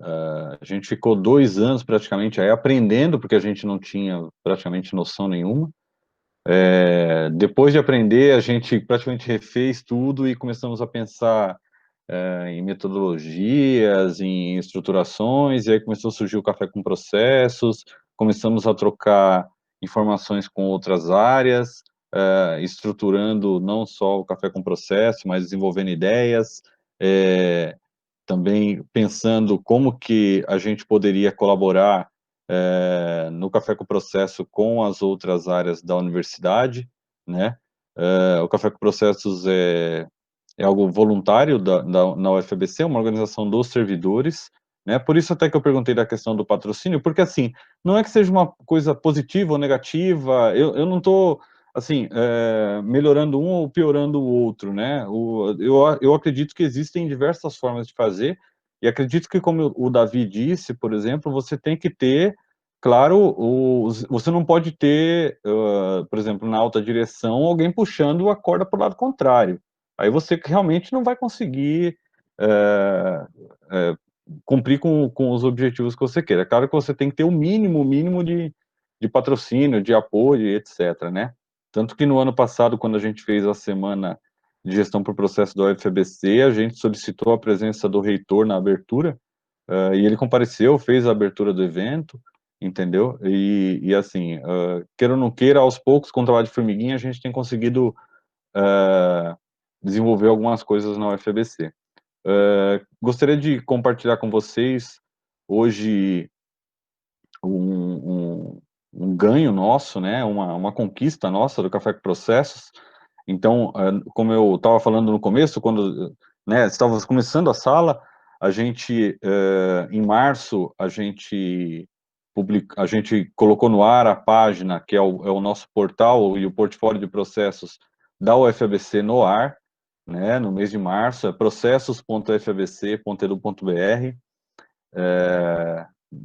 A gente ficou 2 anos praticamente aí aprendendo, porque a gente não tinha praticamente noção nenhuma. Depois de aprender, a gente praticamente refez tudo e começamos a pensar em metodologias, em estruturações, e aí começou a surgir o Café com Processos, começamos a trocar informações com outras áreas, estruturando não só o Café com Processo, mas desenvolvendo ideias, também pensando como que a gente poderia colaborar no Café com Processo com as outras áreas da universidade, né? O Café com Processos é algo voluntário na UFABC, uma organização dos servidores, né? Por isso até que eu perguntei da questão do patrocínio, porque assim, não é que seja uma coisa positiva ou negativa, eu não estou, assim, melhorando um ou piorando o outro, né? Eu acredito que existem diversas formas de fazer, e acredito que, como o Davi disse, por exemplo, você tem que ter, claro, você não pode ter, por exemplo, na alta direção, alguém puxando a corda para o lado contrário. Aí você realmente não vai conseguir cumprir com os objetivos que você quer. É claro que você tem que ter o mínimo de patrocínio, de apoio, etc., né? Tanto que no ano passado, quando a gente fez a semana de gestão por processo da UFABC, a gente solicitou a presença do reitor na abertura, e ele compareceu, fez a abertura do evento, entendeu? E assim, queira ou não queira, aos poucos, com o trabalho de formiguinha, a gente tem conseguido desenvolver algumas coisas na UFABC. Gostaria de compartilhar com vocês hoje um ganho nosso, né, uma conquista nossa do Café com Processos. Então, como eu estava falando no começo, quando, né, estávamos começando a sala, a gente, em março, a gente colocou no ar a página, que é o nosso portal e o portfólio de processos da UFABC no ar, né, no mês de março, é processos.fabc.edu.br.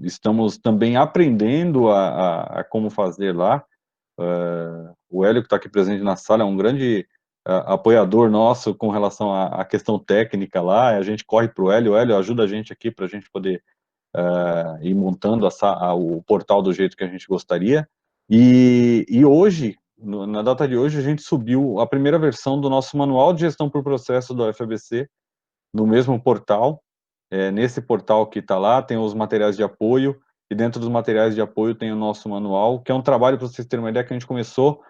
Estamos também aprendendo a como fazer lá. O Hélio, que está aqui presente na sala, é um grande apoiador nosso com relação à questão técnica lá. A gente corre para o Hélio ajuda a gente aqui para a gente poder ir montando o portal do jeito que a gente gostaria. E hoje, na data de hoje, a gente subiu a primeira versão do nosso manual de gestão por processo do FABC no mesmo portal. Nesse portal que está lá, tem os materiais de apoio, e dentro dos materiais de apoio tem o nosso manual, que é um trabalho, para vocês terem uma ideia, que a gente começou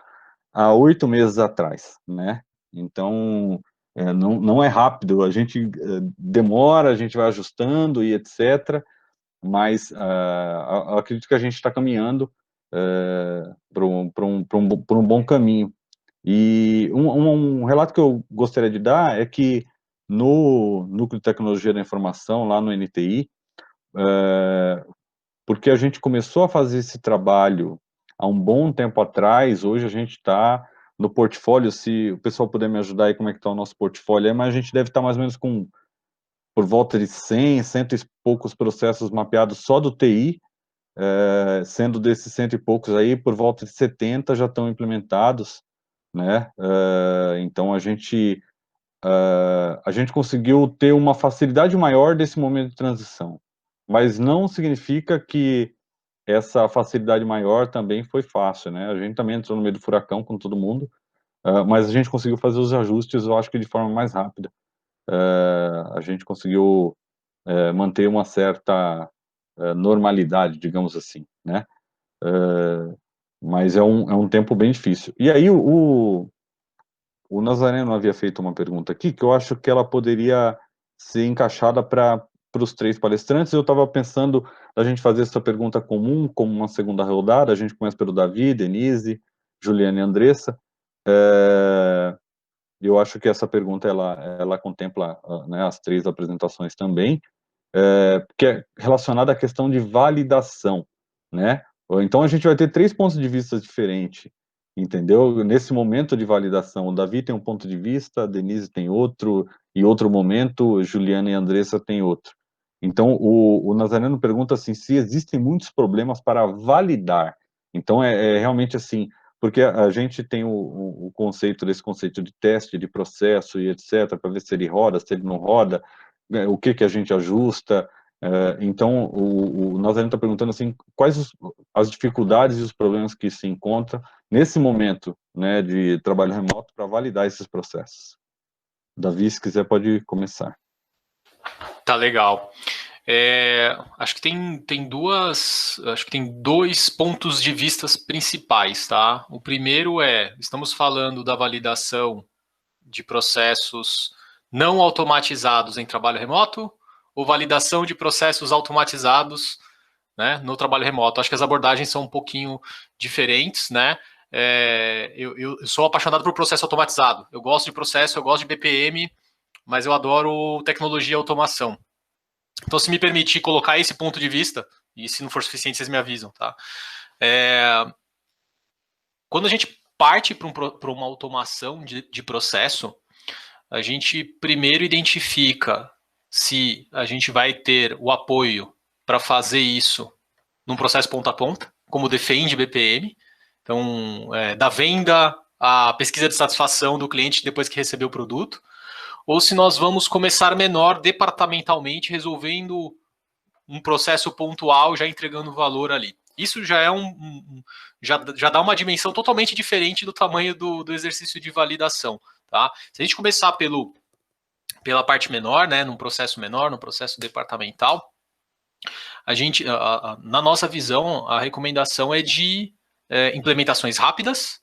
há 8 meses atrás, né? Então, não é rápido, a gente demora, a gente vai ajustando e etc., mas acredito que a gente está caminhando para um bom caminho. E um relato que eu gostaria de dar é que no Núcleo de Tecnologia da Informação, lá no NTI, porque a gente começou a fazer esse trabalho há um bom tempo atrás, hoje a gente está no portfólio, se o pessoal puder me ajudar aí, como é que está o nosso portfólio, mas a gente deve estar mais ou menos com por volta de 100 e poucos processos mapeados só do TI, sendo desses 100 e poucos aí, por volta de 70 já estão implementados, né? Então a gente conseguiu ter uma facilidade maior desse momento de transição, mas não significa que essa facilidade maior também foi fácil, né? A gente também entrou no meio do furacão com todo mundo, mas a gente conseguiu fazer os ajustes, eu acho que de forma mais rápida. A gente conseguiu manter uma certa normalidade, digamos assim, né? Mas é um tempo bem difícil. E aí o Nazareno havia feito uma pergunta aqui que eu acho que ela poderia ser encaixada para os 3 palestrantes. Eu estava pensando a gente fazer essa pergunta comum, como uma segunda rodada. A gente começa pelo Davi, Denise, Juliana e Andressa. Eu acho que essa pergunta ela contempla, né, as 3 apresentações também, que é relacionada à questão de validação, né? Então a gente vai ter 3 pontos de vista diferentes, entendeu? Nesse momento de validação, o Davi tem um ponto de vista, a Denise tem outro, e outro momento, Juliana e Andressa tem outro. Então o Nazareno pergunta assim, se existem muitos problemas para validar. Então é realmente assim, porque a gente tem o conceito desse conceito de teste, de processo e etc, para ver se ele roda, se ele não roda, o que a gente ajusta. Então, o Nazareno está perguntando assim, quais as dificuldades e os problemas que se encontram nesse momento, né, de trabalho remoto para validar esses processos. Davi, se quiser, pode começar. Tá legal. Acho que tem 2 pontos de vista principais, tá? O primeiro estamos falando da validação de processos não automatizados em trabalho remoto ou validação de processos automatizados, né, no trabalho remoto. Acho que as abordagens são um pouquinho diferentes, né? Eu sou apaixonado por processo automatizado. Eu gosto de processo, eu gosto de BPM, mas eu adoro tecnologia e automação. Então, se me permitir colocar esse ponto de vista, e se não for suficiente, vocês me avisam, tá? Quando a gente parte para uma automação de processo, a gente primeiro identifica se a gente vai ter o apoio para fazer isso num processo ponta a ponta, como defende BPM, então, da venda à pesquisa de satisfação do cliente depois que recebeu o produto, ou se nós vamos começar menor, departamentalmente, resolvendo um processo pontual, já entregando valor ali. Isso já é já dá uma dimensão totalmente diferente do tamanho do exercício de validação, tá? Se a gente começar pela parte menor, né, num processo menor, num processo departamental, a gente, na nossa visão, a recomendação é de implementações rápidas,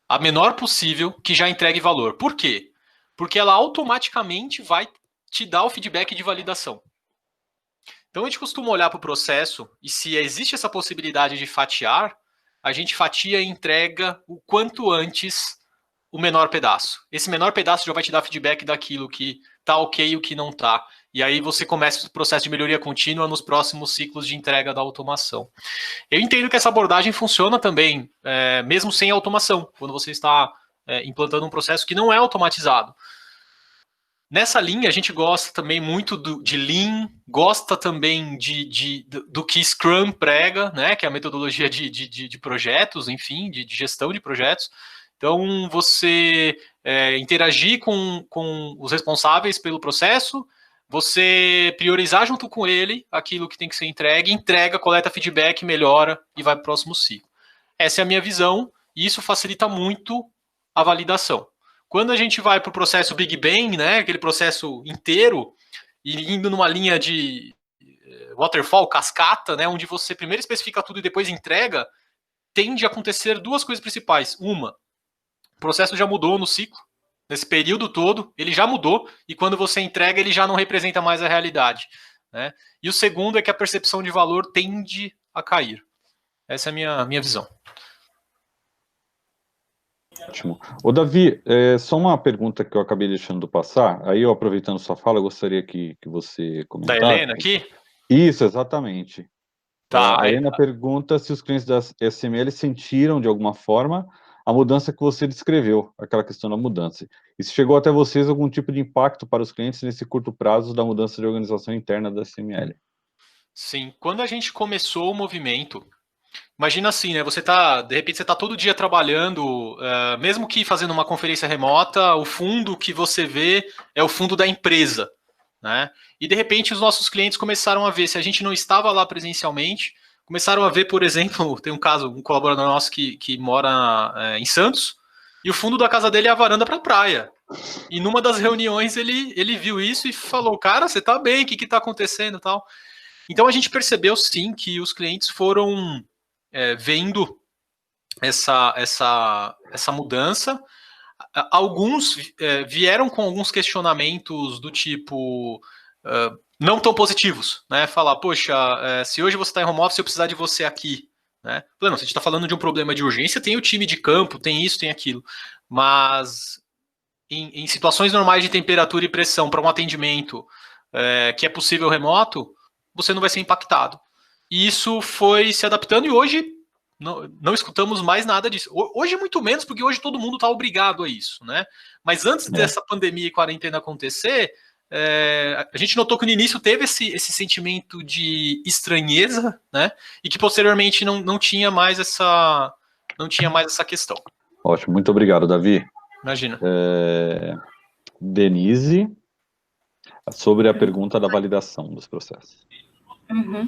a menor possível, que já entregue valor. Por quê? Porque ela automaticamente vai te dar o feedback de validação. Então, a gente costuma olhar para o processo e se existe essa possibilidade de fatiar, a gente fatia e entrega o quanto antes o menor pedaço. Esse menor pedaço já vai te dar feedback daquilo que está ok e o que não está. E aí você começa o processo de melhoria contínua nos próximos ciclos de entrega da automação. Eu entendo que essa abordagem funciona também, mesmo sem automação, quando você está implantando um processo que não é automatizado. Nessa linha, a gente gosta também muito de Lean, gosta também do que Scrum prega, né, que é a metodologia de projetos, enfim, de gestão de projetos. Então, você interagir com os responsáveis pelo processo, você priorizar junto com ele aquilo que tem que ser entregue, entrega, coleta feedback, melhora e vai para o próximo ciclo. Essa é a minha visão, e isso facilita muito a validação. Quando a gente vai para o processo Big Bang, né, aquele processo inteiro, e indo numa linha de waterfall, cascata, né, onde você primeiro especifica tudo e depois entrega, tende a acontecer duas coisas principais. Uma, o processo já mudou no ciclo, nesse período todo, ele já mudou, e quando você entrega, ele já não representa mais a realidade, né? E o segundo é que a percepção de valor tende a cair. Essa é a minha visão. Ótimo. Ô, Davi, só uma pergunta que eu acabei deixando passar, aí eu aproveitando sua fala, eu gostaria que você comentasse. Da Helena aqui? Isso, exatamente. Tá. A Helena pergunta se os clientes da SML sentiram, de alguma forma, a mudança que você descreveu, aquela questão da mudança. E se chegou até vocês algum tipo de impacto para os clientes nesse curto prazo da mudança de organização interna da SML? Sim, quando a gente começou o movimento, imagina assim, né? De repente você está todo dia trabalhando, mesmo que fazendo uma conferência remota, o fundo que você vê é o fundo da empresa, né? E de repente os nossos clientes começaram a ver, se a gente não estava lá presencialmente, começaram a ver, por exemplo, tem um colaborador nosso que mora em Santos, e o fundo da casa dele é a varanda para a praia. E numa das reuniões ele viu isso e falou, cara, você tá bem, o que está acontecendo e tal? Então a gente percebeu sim que os clientes foram vendo essa mudança. Alguns vieram com alguns questionamentos do tipo não tão positivos, né? Falar, poxa, se hoje você está em home office, eu precisar de você aqui, né? Não, se a gente está falando de um problema de urgência, tem o time de campo, tem isso, tem aquilo. Mas em situações normais de temperatura e pressão para um atendimento que é possível remoto, você não vai ser impactado. E isso foi se adaptando e hoje não escutamos mais nada disso. Hoje muito menos, porque hoje todo mundo está obrigado a isso, né? Mas antes dessa pandemia e quarentena acontecer, a gente notou que no início teve esse sentimento de estranheza, né? E que posteriormente não tinha mais essa questão. Ótimo, muito obrigado, Davi. Imagina. Denise, sobre a pergunta da validação dos processos. Uhum.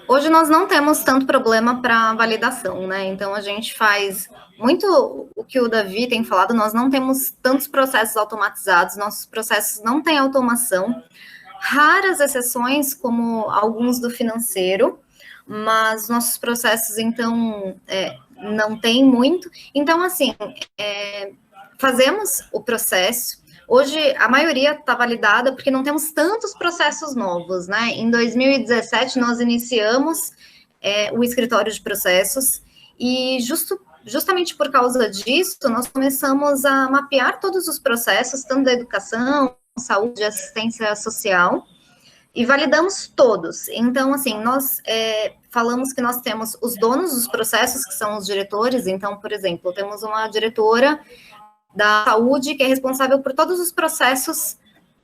Hoje nós não temos tanto problema para validação, né? Então a gente faz muito o que o Davi tem falado, nós não temos tantos processos automatizados, nossos processos não têm automação, raras exceções, como alguns do financeiro, mas nossos processos, então, não tem muito. Então, assim, fazemos o processo. Hoje, a maioria está validada porque não temos tantos processos novos, né? Em 2017, nós iniciamos o escritório de processos e justamente por causa disso, nós começamos a mapear todos os processos, tanto da educação, saúde, assistência social, e validamos todos. Então, assim, nós falamos que nós temos os donos dos processos, que são os diretores. Então, por exemplo, temos uma diretora da saúde, que é responsável por todos os processos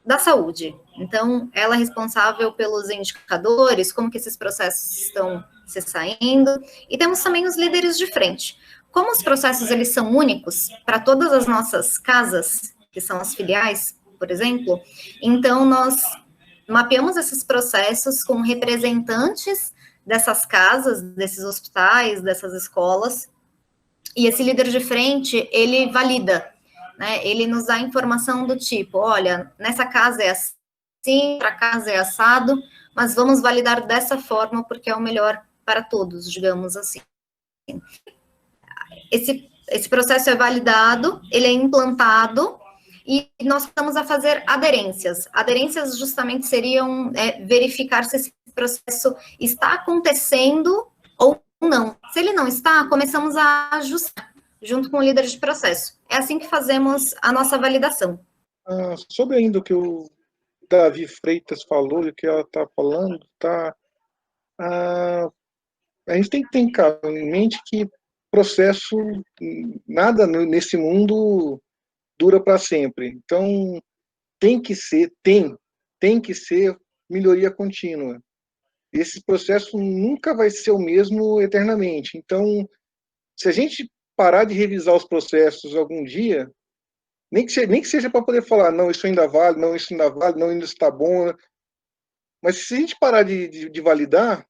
da saúde. Então, ela é responsável pelos indicadores, como que esses processos estão se saindo, e temos também os líderes de frente. Como os processos, eles são únicos para todas as nossas casas, que são as filiais, por exemplo, então nós mapeamos esses processos com representantes dessas casas, desses hospitais, dessas escolas, e esse líder de frente, ele valida, né? Ele nos dá informação do tipo, olha, nessa casa é assim, outra casa é assado, mas vamos validar dessa forma porque é o melhor para todos, digamos assim. Esse processo é validado, ele é implantado e nós estamos a fazer aderências. Aderências justamente seriam verificar se esse processo está acontecendo ou não. Se ele não está, começamos a ajustar junto com o líder de processo. É assim que fazemos a nossa validação. Sobre ainda o que o Davi Freitas falou e o que ela está falando, a gente tem que ter em mente que processo, nada nesse mundo dura para sempre. Então, tem que ser melhoria contínua. Esse processo nunca vai ser o mesmo eternamente. Então, se a gente parar de revisar os processos algum dia, nem que seja para poder falar, não, isso ainda vale, não, isso ainda vale, não, ainda está bom. Mas se a gente parar de validar,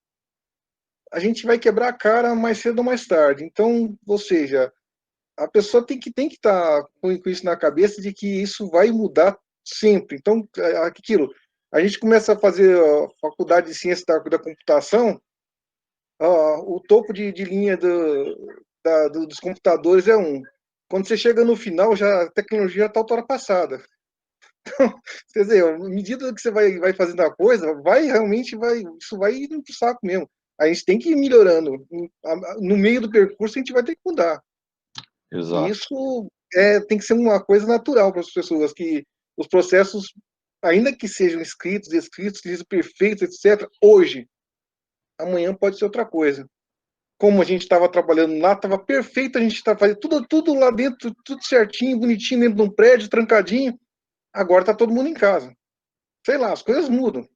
a gente vai quebrar a cara mais cedo ou mais tarde. Então, ou seja, a pessoa tem que estar com isso na cabeça de que isso vai mudar sempre. Então, aquilo, a gente começa a fazer a faculdade de ciência da computação, o topo de linha dos computadores é um. Quando você chega no final, a tecnologia está ultrapassada. Então, quer dizer, à medida que você vai fazendo a coisa, isso vai indo pro saco mesmo. A gente tem que ir melhorando. No meio do percurso, a gente vai ter que mudar. Exato. E isso tem que ser uma coisa natural para as pessoas, que os processos, ainda que sejam escritos, descritos, perfeitos, etc., hoje, amanhã pode ser outra coisa. Como a gente estava trabalhando lá, estava perfeito, a gente estava fazendo tudo lá dentro, tudo certinho, bonitinho, dentro de um prédio, trancadinho. Agora está todo mundo em casa. Sei lá, as coisas mudam.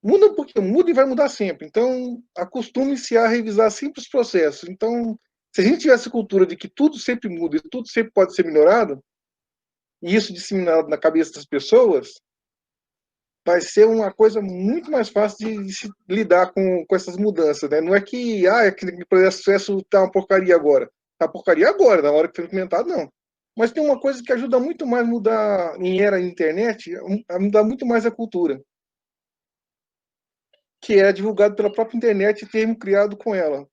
Muda um pouquinho, muda e vai mudar sempre. Então, acostume-se a revisar sempre os processos. Então, se a gente tivesse a cultura de que tudo sempre muda e tudo sempre pode ser melhorado, e isso disseminado na cabeça das pessoas, vai ser uma coisa muito mais fácil de se lidar com essas mudanças, né? Não é que aquele processo está uma porcaria agora. Está porcaria agora, na hora que foi implementado, não. Mas tem uma coisa que ajuda muito mais a mudar em era internet, a mudar muito mais a cultura, que é divulgado pela própria internet e termo criado com ela.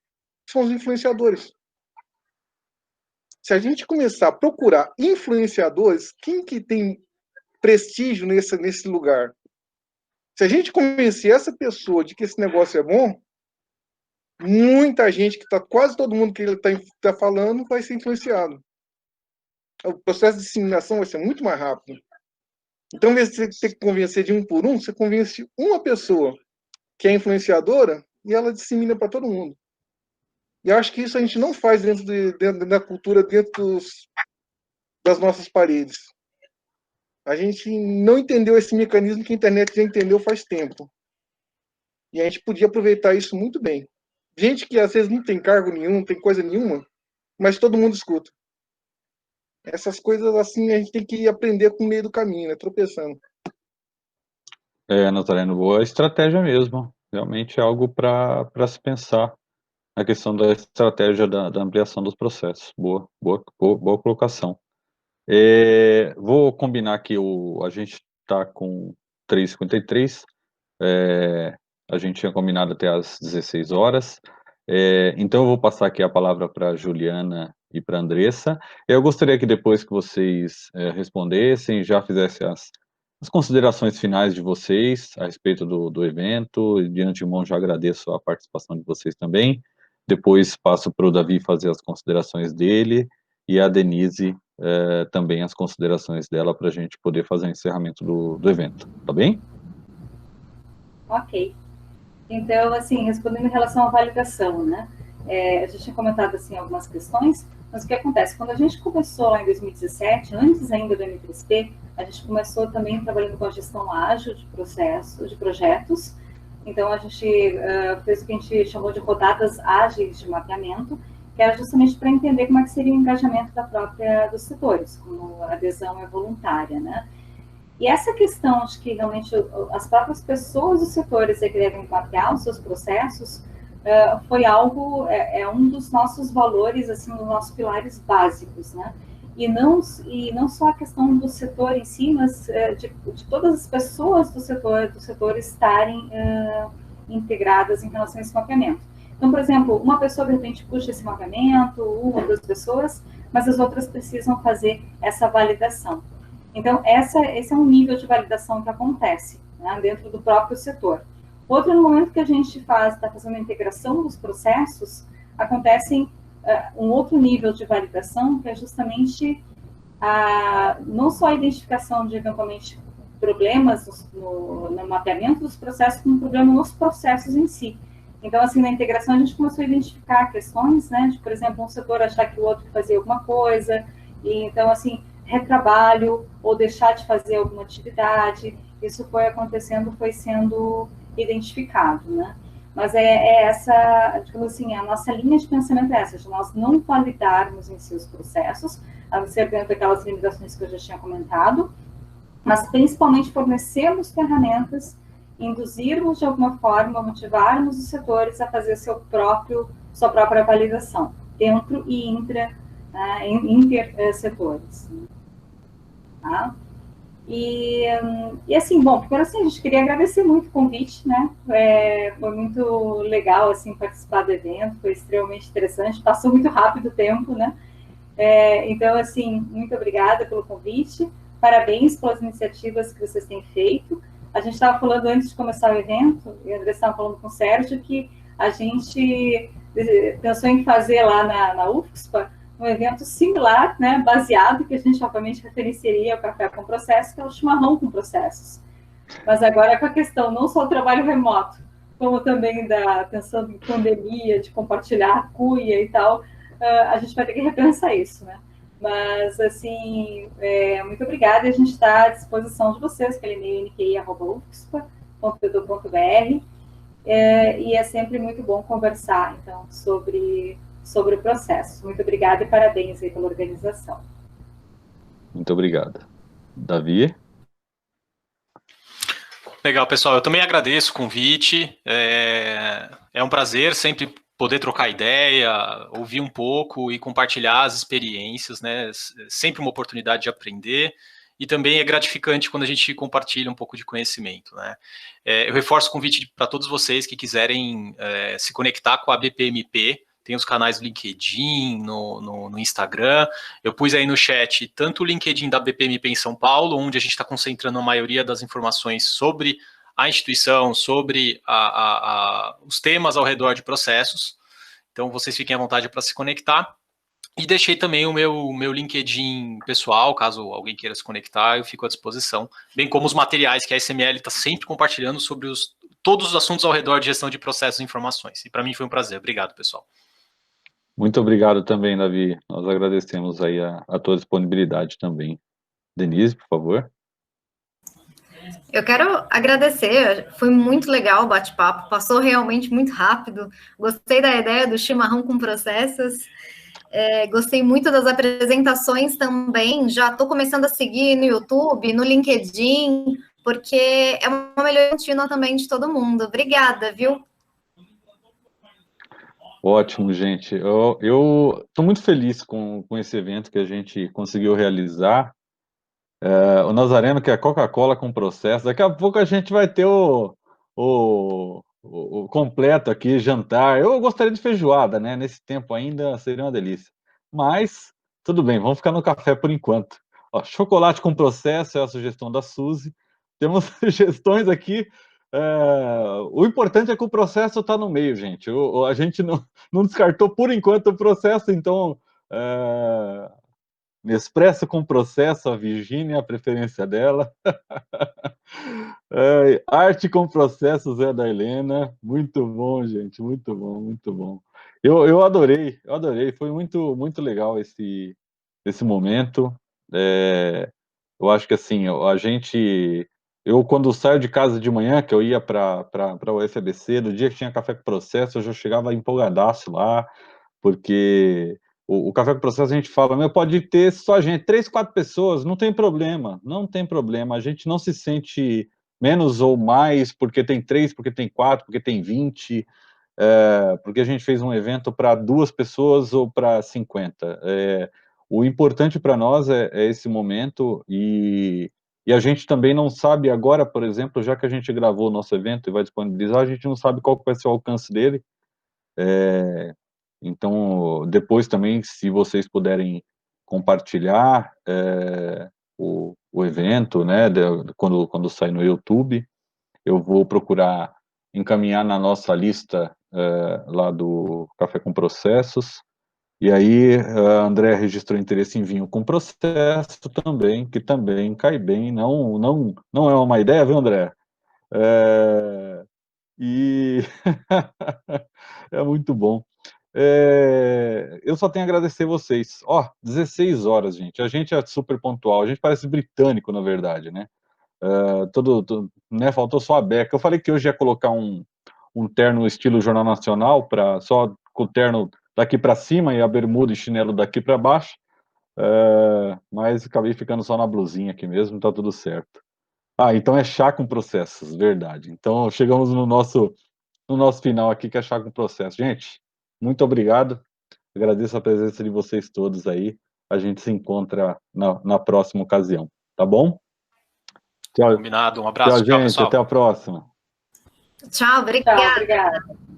São os influenciadores. Se a gente começar a procurar influenciadores, quem que tem prestígio nesse lugar? Se a gente convencer essa pessoa de que esse negócio é bom, muita gente, quase todo mundo que ele está falando, vai ser influenciado. O processo de disseminação vai ser muito mais rápido. Então, em vez de você ter que convencer de um por um, você convence uma pessoa que é influenciadora e ela dissemina para todo mundo. E eu acho que isso a gente não faz dentro da cultura, dentro das nossas paredes. A gente não entendeu esse mecanismo que a internet já entendeu faz tempo. E a gente podia aproveitar isso muito bem. Gente que às vezes não tem cargo nenhum, não tem coisa nenhuma, mas todo mundo escuta. Essas coisas assim a gente tem que aprender com o meio do caminho, né? Tropeçando. Natalino, boa estratégia mesmo. Realmente é algo para se pensar na questão da estratégia da ampliação dos processos. Boa colocação. Vou combinar que a gente está com 3h53. A gente tinha combinado até às 16 horas. Então eu vou passar aqui a palavra para a Juliana e para a Andressa. Eu gostaria que depois que vocês respondessem, já fizessem as considerações finais de vocês a respeito do evento. E de antemão já agradeço a participação de vocês também. Depois passo para o Davi fazer as considerações dele e a Denise também as considerações dela para a gente poder fazer o encerramento do evento. Tá bem? Ok. Então, assim, respondendo em relação à validação, né? A gente tinha comentado, assim, algumas questões, mas o que acontece? Quando a gente começou lá em 2017, antes ainda do M3P, a gente começou também trabalhando com a gestão ágil de processos, de projetos. Então, a gente fez o que a gente chamou de rodadas ágeis de mapeamento, que era justamente para entender como é que seria o engajamento dos setores, como a adesão é voluntária, né? E essa questão de que realmente as próprias pessoas dos setores devem mapear os seus processos foi algo, um dos nossos valores, assim, dos nossos pilares básicos, né? E não só a questão do setor em si, mas de todas as pessoas do setor estarem integradas em relação a esse mapeamento. Então, por exemplo, uma pessoa de repente puxa esse mapeamento, uma ou duas pessoas, mas as outras precisam fazer essa validação. Então, esse é um nível de validação que acontece, né, dentro do próprio setor. Outro, no momento que a gente está fazendo a integração dos processos, acontece um outro nível de validação, que é justamente não só a identificação de, eventualmente, problemas no mapeamento dos processos, como problema nos processos em si. Então, assim, na integração, a gente começou a identificar questões, né, de, por exemplo, um setor achar que o outro fazia alguma coisa, e então, assim, retrabalho ou deixar de fazer alguma atividade. Isso foi acontecendo, foi sendo identificado, né? Mas é essa, digamos assim, a nossa linha de pensamento é essa, de nós não validarmos em si os processos, a não ser dentro daquelas limitações que eu já tinha comentado, mas principalmente fornecermos ferramentas, induzirmos de alguma forma, motivarmos os setores a fazer sua própria validação, dentro e inter-setores. Tá? E assim, bom, primeiro assim, a gente queria agradecer muito o convite, né? Foi muito legal, assim, participar do evento, foi extremamente interessante, passou muito rápido o tempo, né? Então, assim, muito obrigada pelo convite, parabéns pelas iniciativas que vocês têm feito. A gente estava falando antes de começar o evento, e o André estava falando com o Sérgio, que a gente pensou em fazer lá na UFSPA um evento similar, né, baseado, que a gente obviamente referenciaria ao café com processo, que é o chimarrão com processos. Mas agora com a questão, não só o trabalho remoto, como também pensando em pandemia, de compartilhar a cuia e tal, a gente vai ter que repensar isso, né? Mas, assim, muito obrigada, e a gente está à disposição de vocês, pelo e-mail nqi@ufspa.edu.br, e é sempre muito bom conversar, então, sobre o processo. Muito obrigada e parabéns aí pela organização. Muito obrigado. Davi? Legal, pessoal. Eu também agradeço o convite. É um prazer sempre poder trocar ideia, ouvir um pouco e compartilhar as experiências, né? Sempre uma oportunidade de aprender. E também é gratificante quando a gente compartilha um pouco de conhecimento, né? Eu reforço o convite para todos vocês que quiserem se conectar com a BPMP. Tem os canais do LinkedIn, no Instagram. Eu pus aí no chat tanto o LinkedIn da BPMP em São Paulo, onde a gente está concentrando a maioria das informações sobre a instituição, sobre os temas ao redor de processos. Então, vocês fiquem à vontade para se conectar. E deixei também o meu LinkedIn pessoal, caso alguém queira se conectar, eu fico à disposição. Bem como os materiais que a SML está sempre compartilhando sobre todos os assuntos ao redor de gestão de processos e informações. E para mim foi um prazer. Obrigado, pessoal. Muito obrigado também, Davi. Nós agradecemos aí a tua disponibilidade também. Denise, por favor. Eu quero agradecer, foi muito legal o bate-papo, passou realmente muito rápido. Gostei da ideia do chimarrão com processos, gostei muito das apresentações também. Já estou começando a seguir no YouTube, no LinkedIn, porque é uma melhoria contínua também de todo mundo. Obrigada, viu? Ótimo, gente. Eu estou muito feliz com esse evento que a gente conseguiu realizar. O Nazareno, que é a Coca-Cola com processo. Daqui a pouco a gente vai ter o completo aqui, jantar. Eu gostaria de feijoada, né? Nesse tempo ainda seria uma delícia. Mas, tudo bem, vamos ficar no café por enquanto. Ó, chocolate com processo é a sugestão da Suzy. Temos sugestões aqui. O importante é que o processo está no meio, gente. A gente não descartou por enquanto o processo, então... Nespresso com processo, a Virgínia, a preferência dela. Arte com processos é da Helena. Muito bom, gente, muito bom, muito bom. Eu adorei, foi muito, muito legal esse momento. Eu acho que assim, eu quando saio de casa de manhã, que eu ia para o UFABC, no dia que tinha café com processo, eu já chegava empolgadaço lá, porque o café com processo a gente fala, meu, pode ter só gente, 3, 4 pessoas, não tem problema, a gente não se sente menos ou mais porque tem 3, porque tem 4, porque tem 20, porque a gente fez um evento para 2 pessoas ou para 50. O importante para nós é esse momento, e a gente também não sabe agora, por exemplo, já que a gente gravou o nosso evento e vai disponibilizar, a gente não sabe qual vai ser o alcance dele. Então, depois também, se vocês puderem compartilhar o evento, né, quando sair no YouTube, eu vou procurar encaminhar na nossa lista lá do Café com Processos. E aí, a André registrou interesse em vinho com processo também, que também cai bem. Não é uma má ideia, viu, André? E é muito bom. Eu só tenho a agradecer vocês. Ó, 16 horas, gente. A gente é super pontual. A gente parece britânico, na verdade, né? Né? Faltou só a beca. Eu falei que hoje ia colocar um terno estilo Jornal Nacional, só com o terno daqui para cima e a bermuda e chinelo daqui para baixo. Mas acabei ficando só na blusinha aqui mesmo, tá tudo certo. Então é chá com processos, verdade. Então chegamos no nosso final aqui, que é chá com processos. Gente, muito obrigado. Agradeço a presença de vocês todos aí. A gente se encontra na próxima ocasião, tá bom? Tchau. Combinado. Um abraço. Tchau, gente. Pessoal. Até a próxima. Tchau, obrigada. Tchau, obrigada.